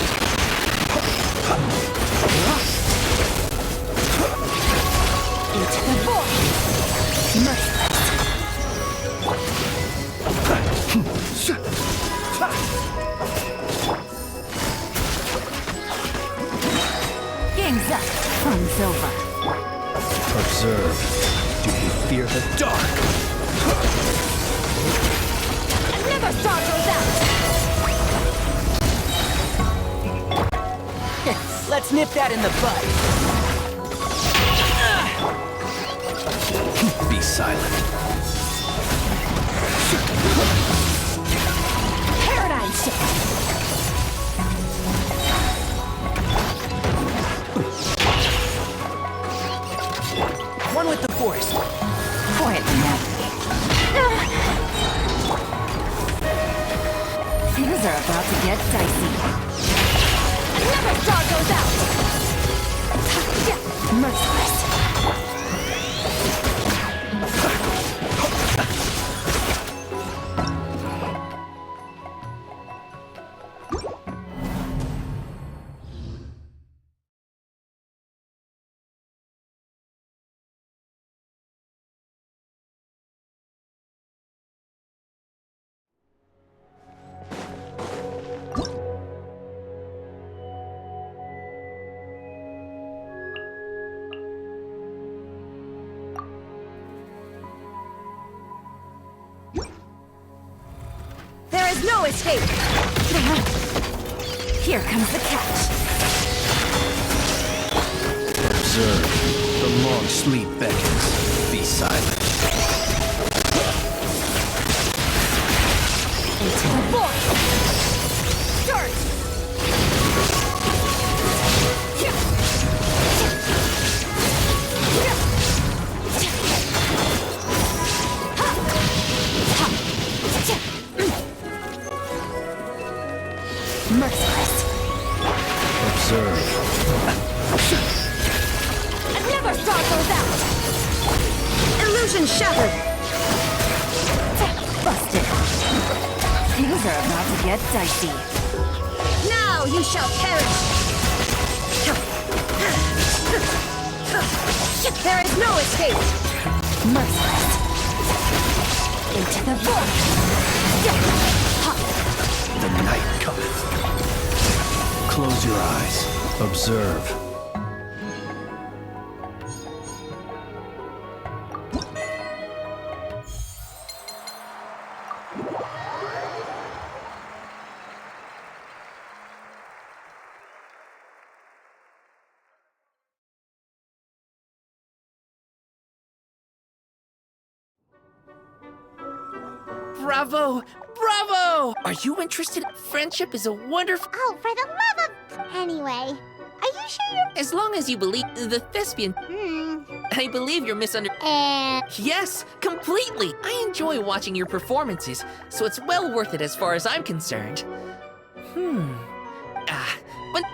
Into the void! Merciless! Game's up. Fun's over. Observe. Do you fear the dark? Another star goes out! Let's nip that in the bud. Be silent. Paradigm shift! One with the force. Quietly now. Things are about to get dicey. Another star goes out! Merciless. There is no escape! Here comes the catch. Observe. The long sleep beckons. Be silent. Into the void! Start! Merciless. Observe. Another star goes out! Illusion shattered! Busted. Things are about to get dicey. Now you shall perish! There is no escape! Merciless. Into the void! The night cometh. Close your eyes. Observe. Bravo! Bravo! Are you interested? Friendship is a wonderful... Oh, for the love of... Anyway, are you sure you're... As long as you believe the thespian... I believe you're Yes, completely! I enjoy watching your performances, so it's well worth it as far as I'm concerned. But...